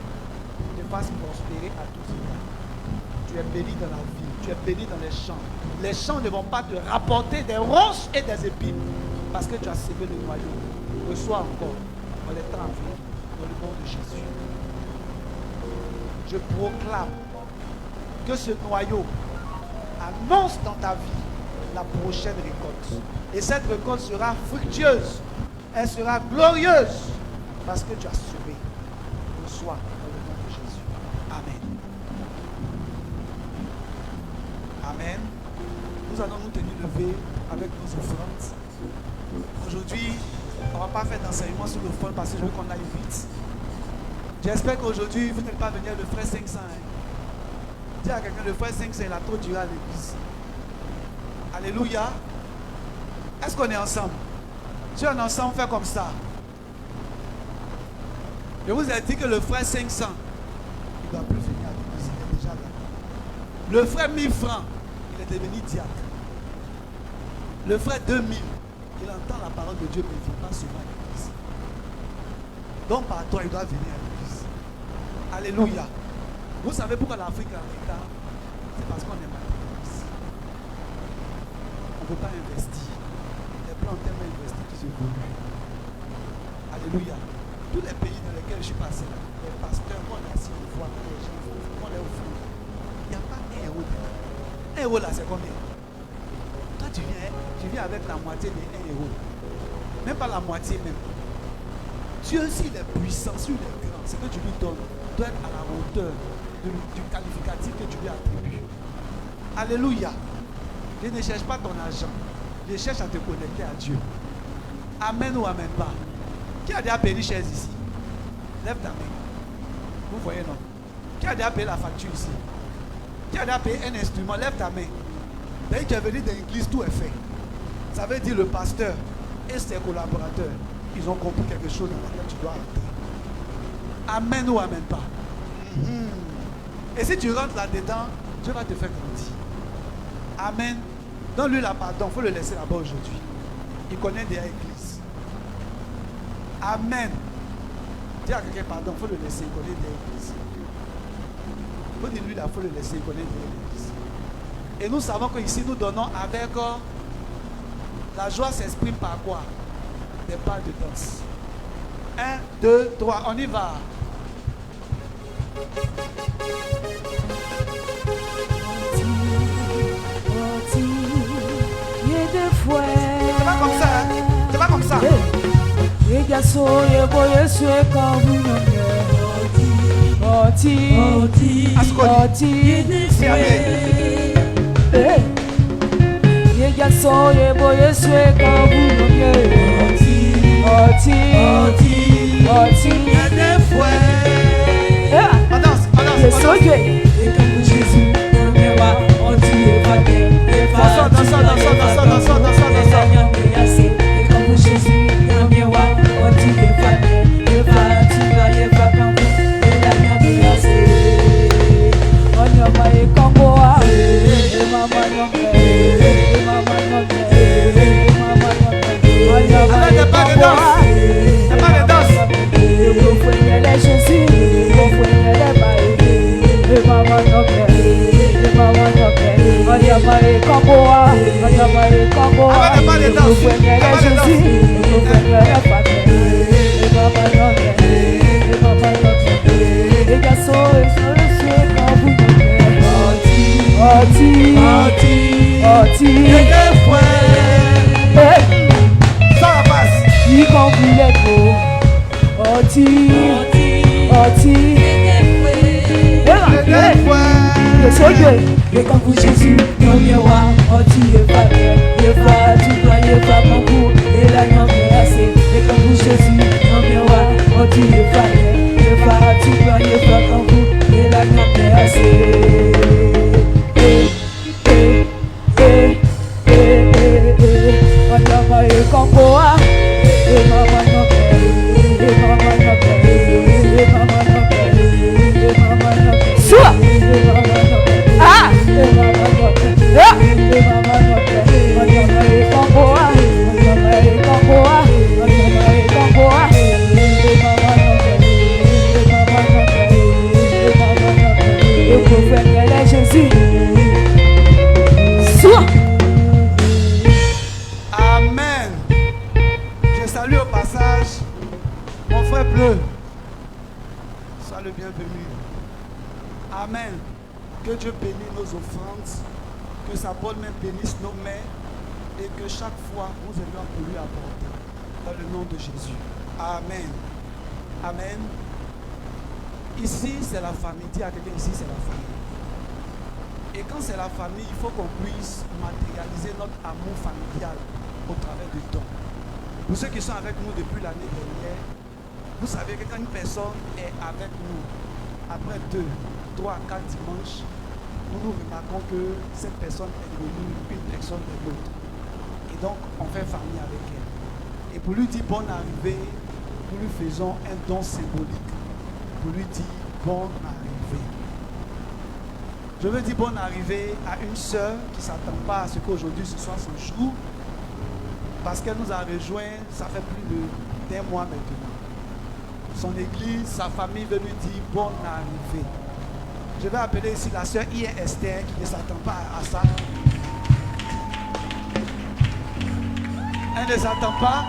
te fasse prospérer à tous égards. Tu es béni dans la vie, tu es béni dans les champs. Les champs ne vont pas te rapporter des roches et des épines parce que tu as sémé le noyau. Reçois encore dans les temps à venir. dans le nom de Jésus. Je proclame que ce noyau annonce dans ta vie la prochaine récolte. Et cette récolte sera fructueuse. Elle sera glorieuse parce que tu as semé. Reçois dans le nom de Jésus. Amen. Amen. Nous allons nous tenir levés avec nos offrandes. Aujourd'hui, on ne va pas faire d'enseignement sur l'offrande parce que je veux qu'on aille vite. J'espère qu'aujourd'hui, vous n'allez pas venir le frère 500. Dis à quelqu'un, le frère 500, il a trop duré à l'église. Alléluia. Est-ce qu'on est ensemble? Si on est ensemble, fait comme ça. Je vous ai dit que le frère 500, il ne doit plus venir à l'église, il est déjà là. Le frère 1000 francs, il est devenu diacre. Le frère 2000, il entend la parole de Dieu, mais il ne vient pas souvent à l'église. Donc par toi, il doit venir à l'église. Alléluia. Vous savez pourquoi l'Afrique est en retard? C'est parce qu'on est mal ici. On ne peut pas investir. Les plans tellement investis qui se évoluent. Alléluia. Tous les pays dans lesquels je suis passé, là, les pasteurs, quand on est assis, on voit que les gens font les offrandes. Il n'y a pas un euro dedans. Un euro là, c'est combien? Toi, tu viens avec la moitié de 1 euro. Même pas la moitié même. Dieu, s'il est puissant, s'il est grand, ce que tu lui donnes doit être à la hauteur du qualificatif que tu lui attribues. Alléluia. Je ne cherche pas ton argent. Je cherche à te connecter à Dieu. Amen ou amen pas. Qui a déjà payé une chaise ici? Lève ta main. Vous voyez non? Qui a déjà payé la facture ici? Qui a déjà payé un instrument? Lève ta main. Dès que tu es venu dans l'église, tout est fait. Ça veut dire le pasteur et ses collaborateurs, ils ont compris quelque chose dans laquelle tu dois entrer. Amen ou amen pas. Et si tu rentres là-dedans, Dieu va te faire grandir. Amen. Donne-lui la pardon. Il faut le laisser là-bas aujourd'hui. Il connaît déjà l'église. Amen. Dis à quelqu'un pardon. Il faut le laisser. Il connaît déjà l'église. Il faut dire lui là. Il faut le laisser. Il connaît déjà l'église. Et nous savons qu'ici nous donnons avec la joie s'exprime par quoi? Des pas de danse. 1, 2, 3. On y va. C'est pas comme ça, hein? C'est pas comme ça. On danse, on danse. Sois le bienvenu. Amen. Que Dieu bénisse nos offrandes, que sa bonne main bénisse nos mains et que chaque fois nous ayons pour lui apporter. Dans le nom de Jésus. Amen. Amen. Ici, c'est la famille. Dis à quelqu'un, ici, c'est la famille. Et quand c'est la famille, il faut qu'on puisse matérialiser notre amour familial au travers du don. Pour ceux qui sont avec nous depuis l'année dernière, vous savez que quand une personne est avec nous, après 2, 3, 4 dimanches, nous remarquons que cette personne est devenue une personne de l'autre. Et donc, on fait famille avec elle. Et pour lui dire bonne arrivée, nous lui faisons un don symbolique. Pour lui dire bonne arrivée. Je veux dire bonne arrivée à une sœur qui ne s'attend pas à ce qu'aujourd'hui ce soit son jour. Parce qu'elle nous a rejoint, ça fait plus d'1 mois maintenant. Son église, sa famille veut lui dire bonne arrivée. Je vais appeler ici la sœur I.R. Esther qui ne s'attend pas à ça. Elle ne s'attend pas.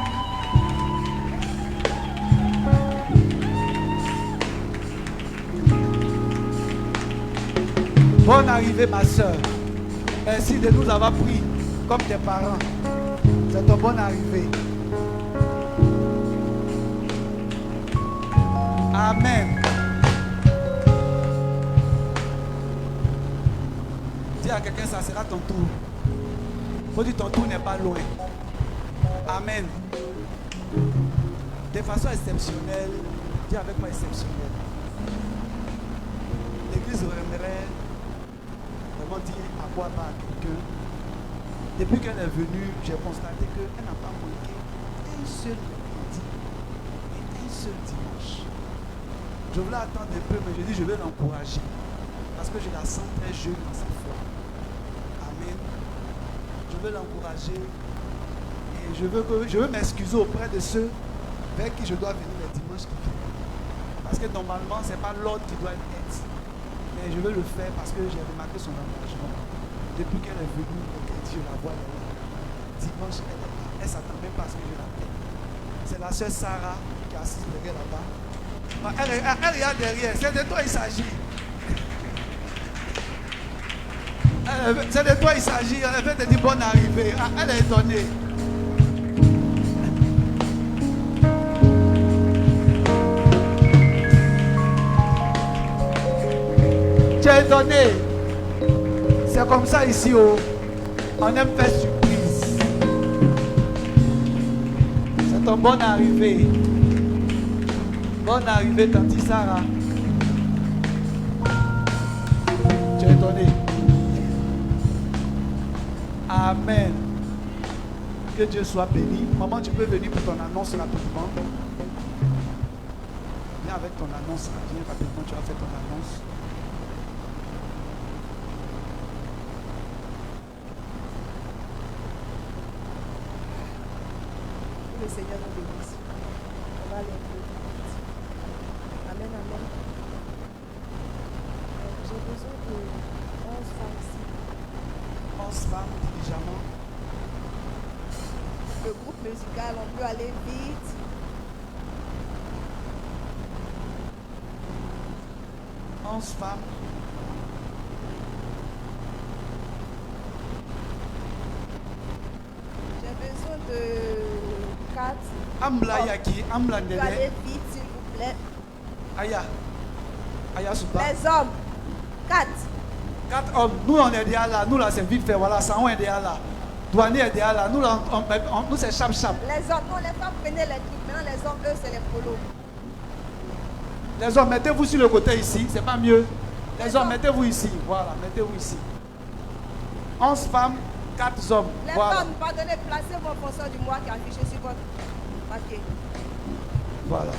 Bonne arrivée ma soeur. Merci de nous avoir pris comme tes parents. C'est ton bonne arrivée. Amen. Dis à quelqu'un, ça sera ton tour. Faut dire ton tour n'est pas loin. Amen. De façon exceptionnelle, dis avec moi exceptionnelle. L'église aimerait vraiment dire à quoi pas à quelqu'un. Depuis qu'elle est venue, j'ai constaté qu'elle n'a pas manqué un seul mercredi et un seul dimanche. Je voulais attendre un peu, mais je dis je vais l'encourager. Parce que je la sens très jeune dans sa foi. Amen. Je veux l'encourager. Et je veux m'excuser auprès de ceux vers qui je dois venir les dimanches qui viennent. Parce que normalement, ce n'est pas l'ordre qui doit être. Mais je veux le faire parce que j'ai remarqué son engagement. Depuis qu'elle est venue, je la vois, elle est là. Dimanche, elle est là. Elle ne s'attend même pas à ce que je l'appelle. C'est la soeur Sarah qui est assise derrière là-bas. Elle regarde derrière. C'est de toi il s'agit. C'est de toi il s'agit. Elle veut te dire bonne arrivée. Elle est étonnée. Tu es étonné. C'est comme ça ici. On aime faire surprise. C'est ton bonne arrivée. Bonne arrivée, Tanti Sarah. Tu es étonné. Amen. Que Dieu soit béni. Maman, tu peux venir pour ton annonce rapidement. Viens avec ton annonce. Viens rapidement, tu as fait ton annonce. Le Seigneur nous bénisse. On va aller un peu. Amen, amen. J'ai besoin de 11 femmes ici. 11 femmes diligemment. Le groupe musical, on peut aller vite. Femmes. J'ai besoin de 4. Amla Yaki, Amla On peut Nene. aller vite, s'il vous plaît. Aya. Aya Souba. Les hommes. 4. 4 hommes. Nous, on est déjà là. Nous, là, c'est vite fait. Voilà, ça, on est déjà là. Douanier est déjà là. Nous, là, nous c'est chap-chap. Les hommes, non, les femmes prenaient les trucs. Maintenant, les hommes, eux, c'est les polos. Les hommes, mettez-vous sur le côté ici. C'est pas mieux. Les hommes, mettez-vous ici. Voilà, mettez-vous ici. 11 femmes, 4 hommes. Les voilà. femmes, pardonnez, placez vos fonctions du mois qui est affiché sur votre papier. Voilà.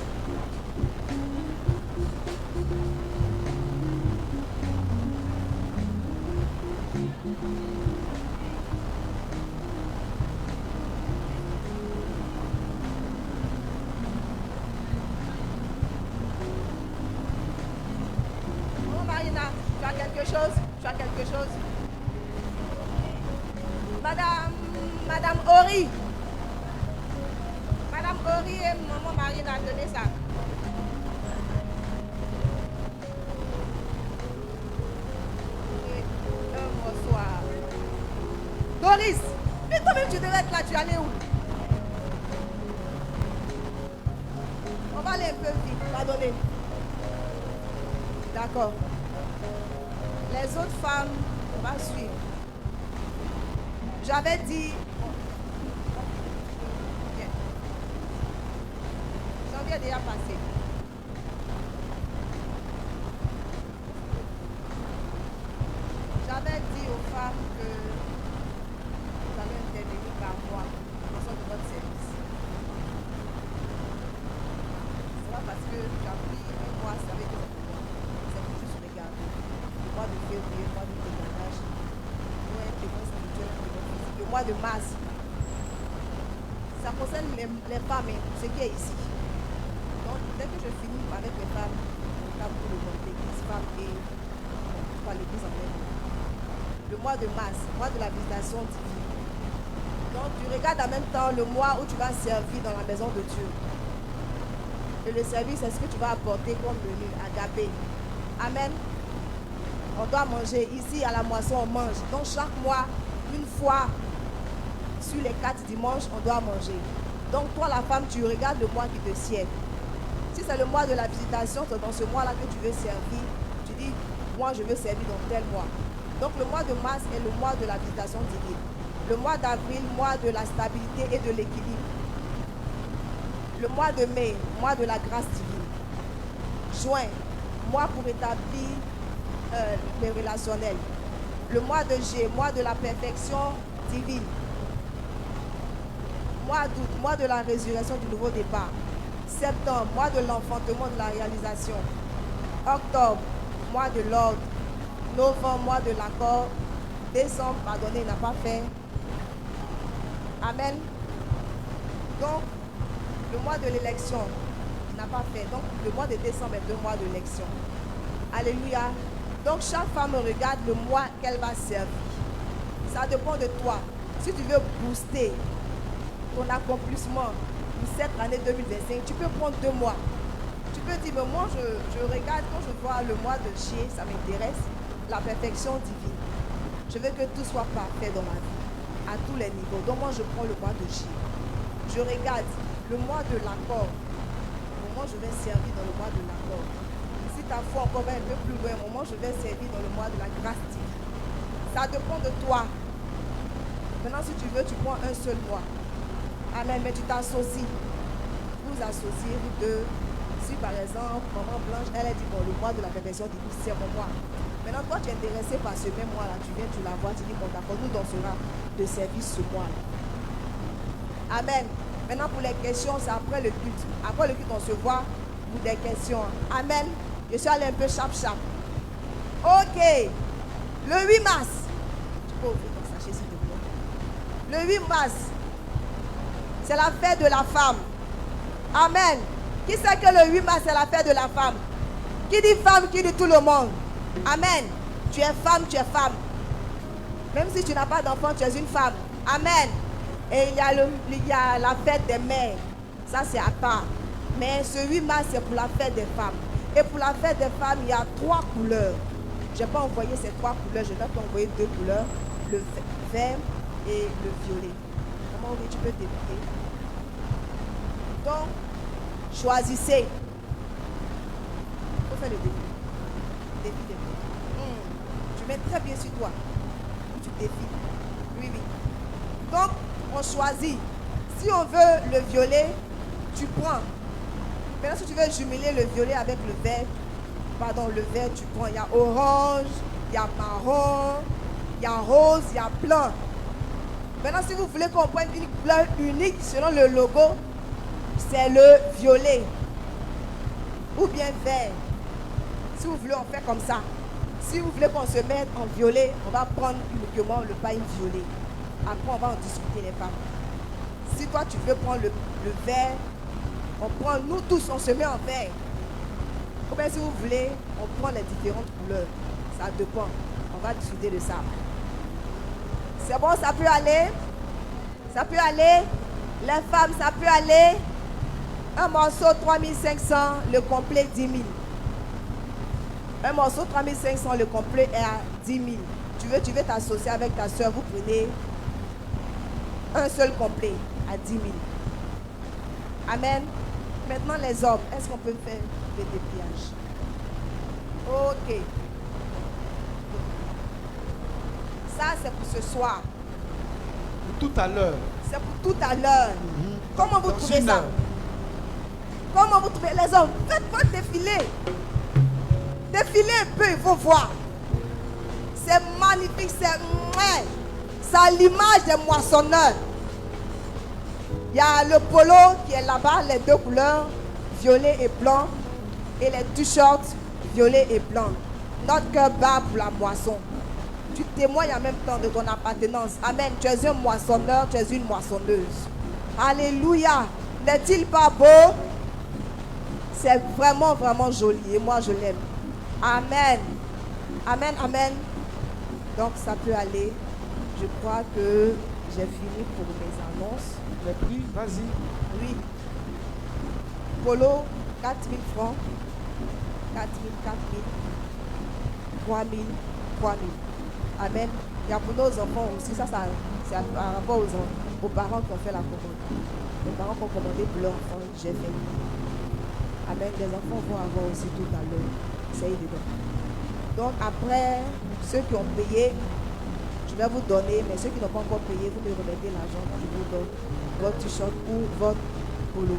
Oh Marina, tu as quelque chose? Tu as quelque chose? Madame Ori. Madame Ori et maman Marina, donnez ça. Boris, mais toi-même tu devais être là, tu allais où? On va aller un peu vite, pardonnez. D'accord. Les autres femmes, on va suivre. J'avais dit... Ok. Janvier est déjà passé. J'avais dit aux femmes que vous allez intervenir par moi en fonction de votre service. C'est pas parce que j'ai pris un mois, ça veut dire c'est pour juste regarder. Le mois de février, le mois de témoignage, un témoin spirituel, un témoin physique. Le mois de mars, ça concerne les femmes, ce qui est ici. Donc, dès que je finis avec les femmes, on va pour le monde, l'église femme et pas l'église en même temps. Le mois de mars, mois de la visitation divine. Donc tu regardes en même temps le mois où tu vas servir dans la maison de Dieu. Et le service, c'est ce que tu vas apporter comme menu, agapé. Amen. On doit manger. Ici à la moisson, on mange. Donc chaque mois, une fois sur les 4 dimanches, on doit manger. Donc toi la femme, tu regardes le mois qui te sied. Si c'est le mois de la visitation, c'est dans ce mois-là que tu veux servir. Tu dis, moi je veux servir dans tel mois. Donc le mois de mars est le mois de la visitation divine. Le mois d'avril, mois de la stabilité et de l'équilibre. Le mois de mai, mois de la grâce divine. Juin, mois pour établir les relationnels. Le mois de juillet, mois de la perfection divine. Mois d'août, mois de la résurrection du nouveau départ. Septembre, mois de l'enfantement de la réalisation. Octobre, mois de l'ordre. Novembre, mois de l'accord. Décembre, pardonnez, n'a pas fait. Amen. Donc, le mois de l'élection n'a pas fait. Donc, le mois de décembre est 2 mois d'élection. Alléluia. Donc, chaque femme regarde le mois qu'elle va servir. Ça dépend de toi. Si tu veux booster ton accomplissement pour cette année 2025, tu peux prendre 2 mois. Tu peux dire, mais moi, je regarde, quand je vois le mois de juillet, ça m'intéresse. La perfection divine. Je veux que tout soit parfait dans ma vie, à tous les niveaux. Donc moi, je prends le mois de juillet. Je regarde le mois de l'accord. Moment, je vais servir dans le mois de l'accord. Si ta foi encore va un peu plus loin, moment, je vais servir dans le mois de la grâce divine. Ça dépend de toi. Maintenant, si tu veux, tu prends un seul mois. Amen, mais tu t'associes. Vous associez, vous deux. Si par exemple, maman Blanche, elle a dit, bon, le mois de la perfection divine, c'est mon mois. Maintenant, toi, tu es intéressé par ce même mois-là. Tu viens, tu la vois, tu dis, bon, d'accord, nous dansera de service ce mois-là. Amen. Maintenant, pour les questions, c'est après le culte. Après le culte, on se voit pour des questions. Amen. Je suis allé un peu chap-chap. Ok. Le 8 mars. Tu peux ouvrir ton sachet, s'il te plaît. Le 8 mars, c'est la fête de la femme. Amen. Qui sait que le 8 mars, c'est la fête de la femme? Qui dit femme, qui dit tout le monde? Amen. Tu es femme, tu es femme. Même si tu n'as pas d'enfant, tu es une femme. Amen. Et il y a la fête des mères. Ça, c'est à part. Mais ce 8 mars, c'est pour la fête des femmes. Et pour la fête des femmes, il y a 3 couleurs. Je n'ai pas envoyé ces 3 couleurs. Je vais t'envoyer 2 couleurs. Le vert et le violet. Comment tu peux débuter? Donc, choisissez. Il faut faire le défi. Défi. Tu mets très bien sur toi. Tu défies. Oui. Donc, on choisit. Si on veut le violet, tu prends. Maintenant, si tu veux jumeler le violet avec le vert, le vert, tu prends. Il y a orange, il y a marron, il y a rose, il y a blanc. Maintenant, si vous voulez qu'on prenne une couleur unique selon le logo, c'est le violet. Ou bien vert. Si vous voulez, on fait comme ça. Si vous voulez qu'on se mette en violet, on va prendre uniquement le pain violet. Après, on va en discuter les femmes. Si toi, tu veux prendre le vert, on prend, nous tous, on se met en vert. Ou bien si vous voulez, on prend les différentes couleurs. Ça dépend. On va discuter de ça. C'est bon, ça peut aller? Ça peut aller? Les femmes, ça peut aller? Un morceau 3500, le complet 10 000. Un morceau 3500, le complet est à 10 000. Tu veux t'associer avec ta soeur, vous prenez un seul complet à 10 000. Amen. Maintenant les hommes, est-ce qu'on peut faire des dépliages? Ok. Ça c'est pour ce soir. Tout à l'heure. C'est pour tout à l'heure. Comment vous Dans trouvez une ça? heure. Comment vous trouvez les hommes? Faites votre défilé. Défilez un peu, il faut voir. C'est magnifique, c'est à l'image des moissonneurs. Il y a le polo qui est là-bas, les deux couleurs, violet et blanc, et les t-shirts, violet et blanc. Notre cœur bat pour la moisson. Tu témoignes en même temps de ton appartenance. Amen. Tu es un moissonneur, tu es une moissonneuse. Alléluia. N'est-il pas beau? C'est vraiment, vraiment joli. Et moi, je l'aime. Amen. Amen, amen. Donc, ça peut aller. Je crois que j'ai fini pour mes annonces. Les prix, vas-y. Oui. Polo, 4 000 francs. 4 000, 4 000. 3 000, 3 000. Amen. Il y a pour nos enfants aussi. Ça c'est par rapport aux parents qui ont fait la commande. Les parents qui ont commandé pour leurs enfants, j'ai fait. Amen. Les enfants vont avoir aussi tout à l'heure. C'est évident. Donc après, ceux qui ont payé, je vais vous donner, mais ceux qui n'ont pas encore payé, vous me remettez l'argent, je vous donne votre t-shirt ou votre polo.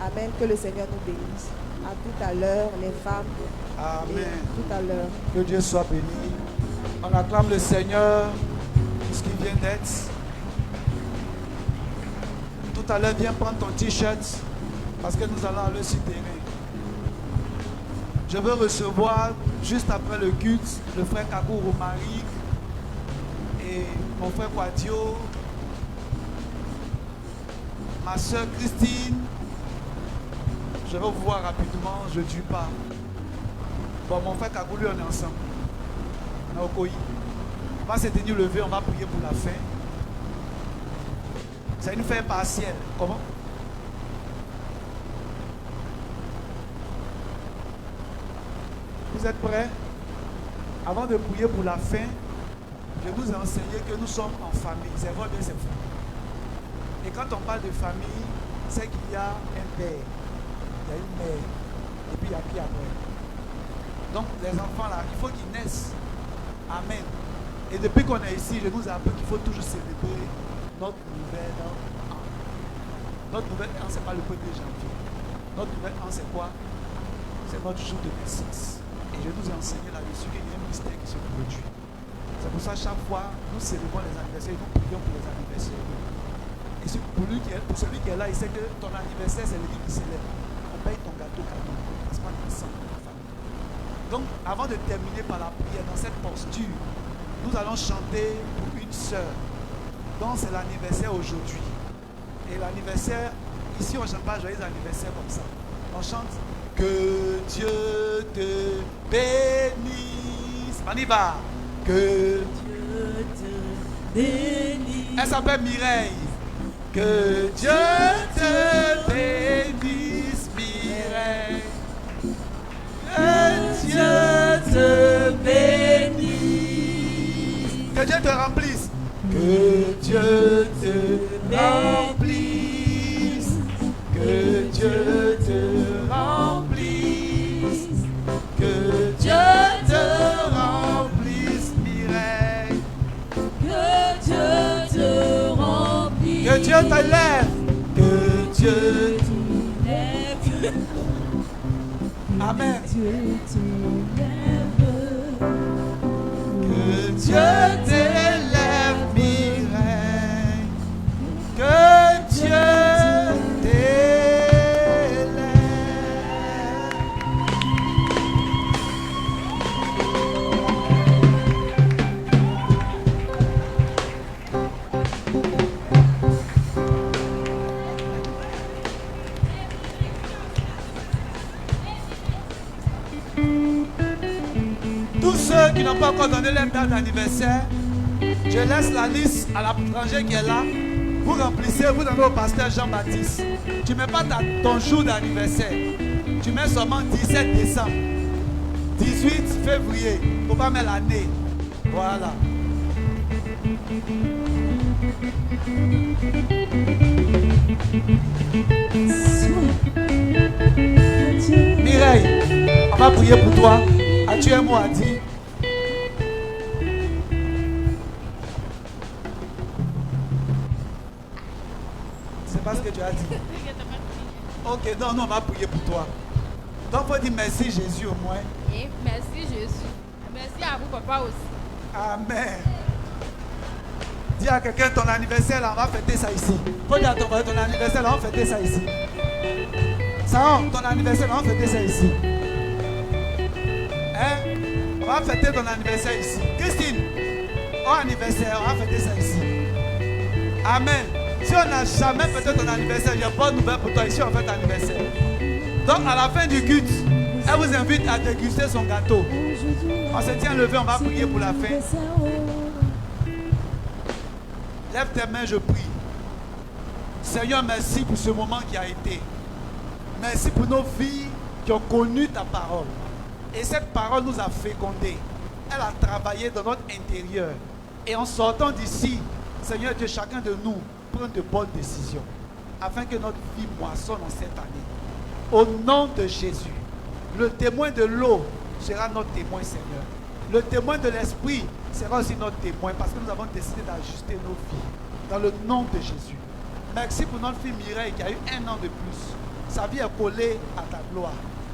Amen. Que le Seigneur nous bénisse. À tout à l'heure, les femmes. Amen. Et tout à l'heure. Que Dieu soit béni. On acclame le Seigneur pour ce qui vient d'être. Tout à l'heure, viens prendre ton t-shirt parce que nous allons aller sur le terrain. Je veux recevoir, juste après le culte, le frère Kakou Romaric et mon frère Quadio, ma soeur Christine. Je vais vous voir rapidement, je ne tue pas. Bon, mon frère Kakou, lui, on est ensemble. On est au Koyi. On va se tenir levé, on va prier pour la fin. C'est une fin partielle. Comment? Vous êtes prêts? Avant de prier pour la fin, je vous ai enseigné que nous sommes en famille. C'est vrai, bien c'est fou. Et quand on parle de famille, c'est qu'il y a un père, il y a une mère, et puis il y a qui après. Donc les enfants là, il faut qu'ils naissent. Amen. Et depuis qu'on est ici, je vous ai appris qu'il faut toujours célébrer notre nouvel an. Notre nouvel an, ce n'est pas le 1er janvier. Notre nouvel an, c'est quoi? C'est notre jour de naissance. Et je vous ai enseigné là-dessus qu'il y a un mystère qui se produit. C'est pour ça, chaque fois, nous célébrons les anniversaires, nous prions pour les anniversaires. Et pour celui qui est là, il sait que ton anniversaire, c'est le qui célèbre. On paye ton gâteau cadeau. Parce qu'on est ensemble dans la famille. Donc, avant de terminer par la prière, dans cette posture, nous allons chanter pour une sœur dont c'est l'anniversaire aujourd'hui. Et l'anniversaire, ici on ne chante pas joyeux anniversaire comme ça. On chante que Dieu te bénisse. On y va. Que Dieu te bénisse. Elle s'appelle Mireille. Que Dieu te bénisse, Mireille. Que Dieu te bénisse. Que Dieu te remplisse. Que Dieu te remplisse. Que Dieu te remplisse. Que Dieu te remplisse, Mireille. Que Dieu te remplisse. Que Dieu te lève. Que Dieu te lève. Amen. Dieu te lève. Que Dieu t'élève, Mireille. Que Dieu t'élève. Tous ceux qui n'ont pas encore donné leur date d'anniversaire, je laisse la liste à l'étranger qui est là. Vous remplissez, vous donnez au pasteur Jean-Baptiste. Tu ne mets pas ton jour d'anniversaire. Tu mets seulement 17 décembre, 18 février. Il ne faut pas mettre l'année. Voilà. Mireille, on va prier pour toi. As-tu un mot à dire? C'est pas ce que tu as dit. Ok, non, on va prier pour toi. Donc, il faut dire merci Jésus au moins. Et merci Jésus. Merci à vous, papa aussi. Amen. Dis à quelqu'un ton anniversaire, là, on va fêter ça ici. Faut dire à ton anniversaire, là, on va fêter ça ici. Ça, ton anniversaire, là, on va fêter ça ici. Hein? On va fêter ton anniversaire ici. Christine, ton anniversaire, on va fêter ça ici. Amen. Si on n'a jamais fêté ton anniversaire, j'ai une bonne nouvelle pour toi. Ici, on fête ton anniversaire. Donc, à la fin du culte, elle vous invite à déguster son gâteau. On se tient levé, on va prier pour la fin. Lève tes mains, je prie. Seigneur, merci pour ce moment qui a été. Merci pour nos filles qui ont connu ta parole. Et cette parole nous a fécondés. Elle a travaillé dans notre intérieur. Et en sortant d'ici, Seigneur Dieu, chacun de nous prend de bonnes décisions. Afin que notre vie moissonne en cette année. Au nom de Jésus, le témoin de l'eau sera notre témoin, Seigneur. Le témoin de l'esprit sera aussi notre témoin parce que nous avons décidé d'ajuster nos vies. Dans le nom de Jésus. Merci pour notre fille Mireille qui a eu 1 an de plus. Sa vie est collée à ta gloire.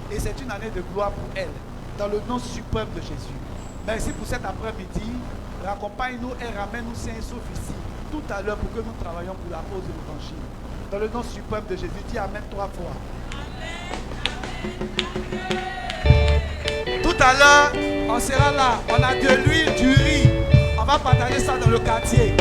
Et c'est une année de gloire pour elle. Dans le nom suprême de Jésus. Merci pour cet après-midi. Raccompagne-nous et ramène-nous sains et saufs ici. Tout à l'heure pour que nous travaillions pour la cause de l'évangile. Dans le nom suprême de Jésus. Dis Amen 3 fois. Tout à l'heure, on sera là. On a de l'huile, du riz. On va partager ça dans le quartier.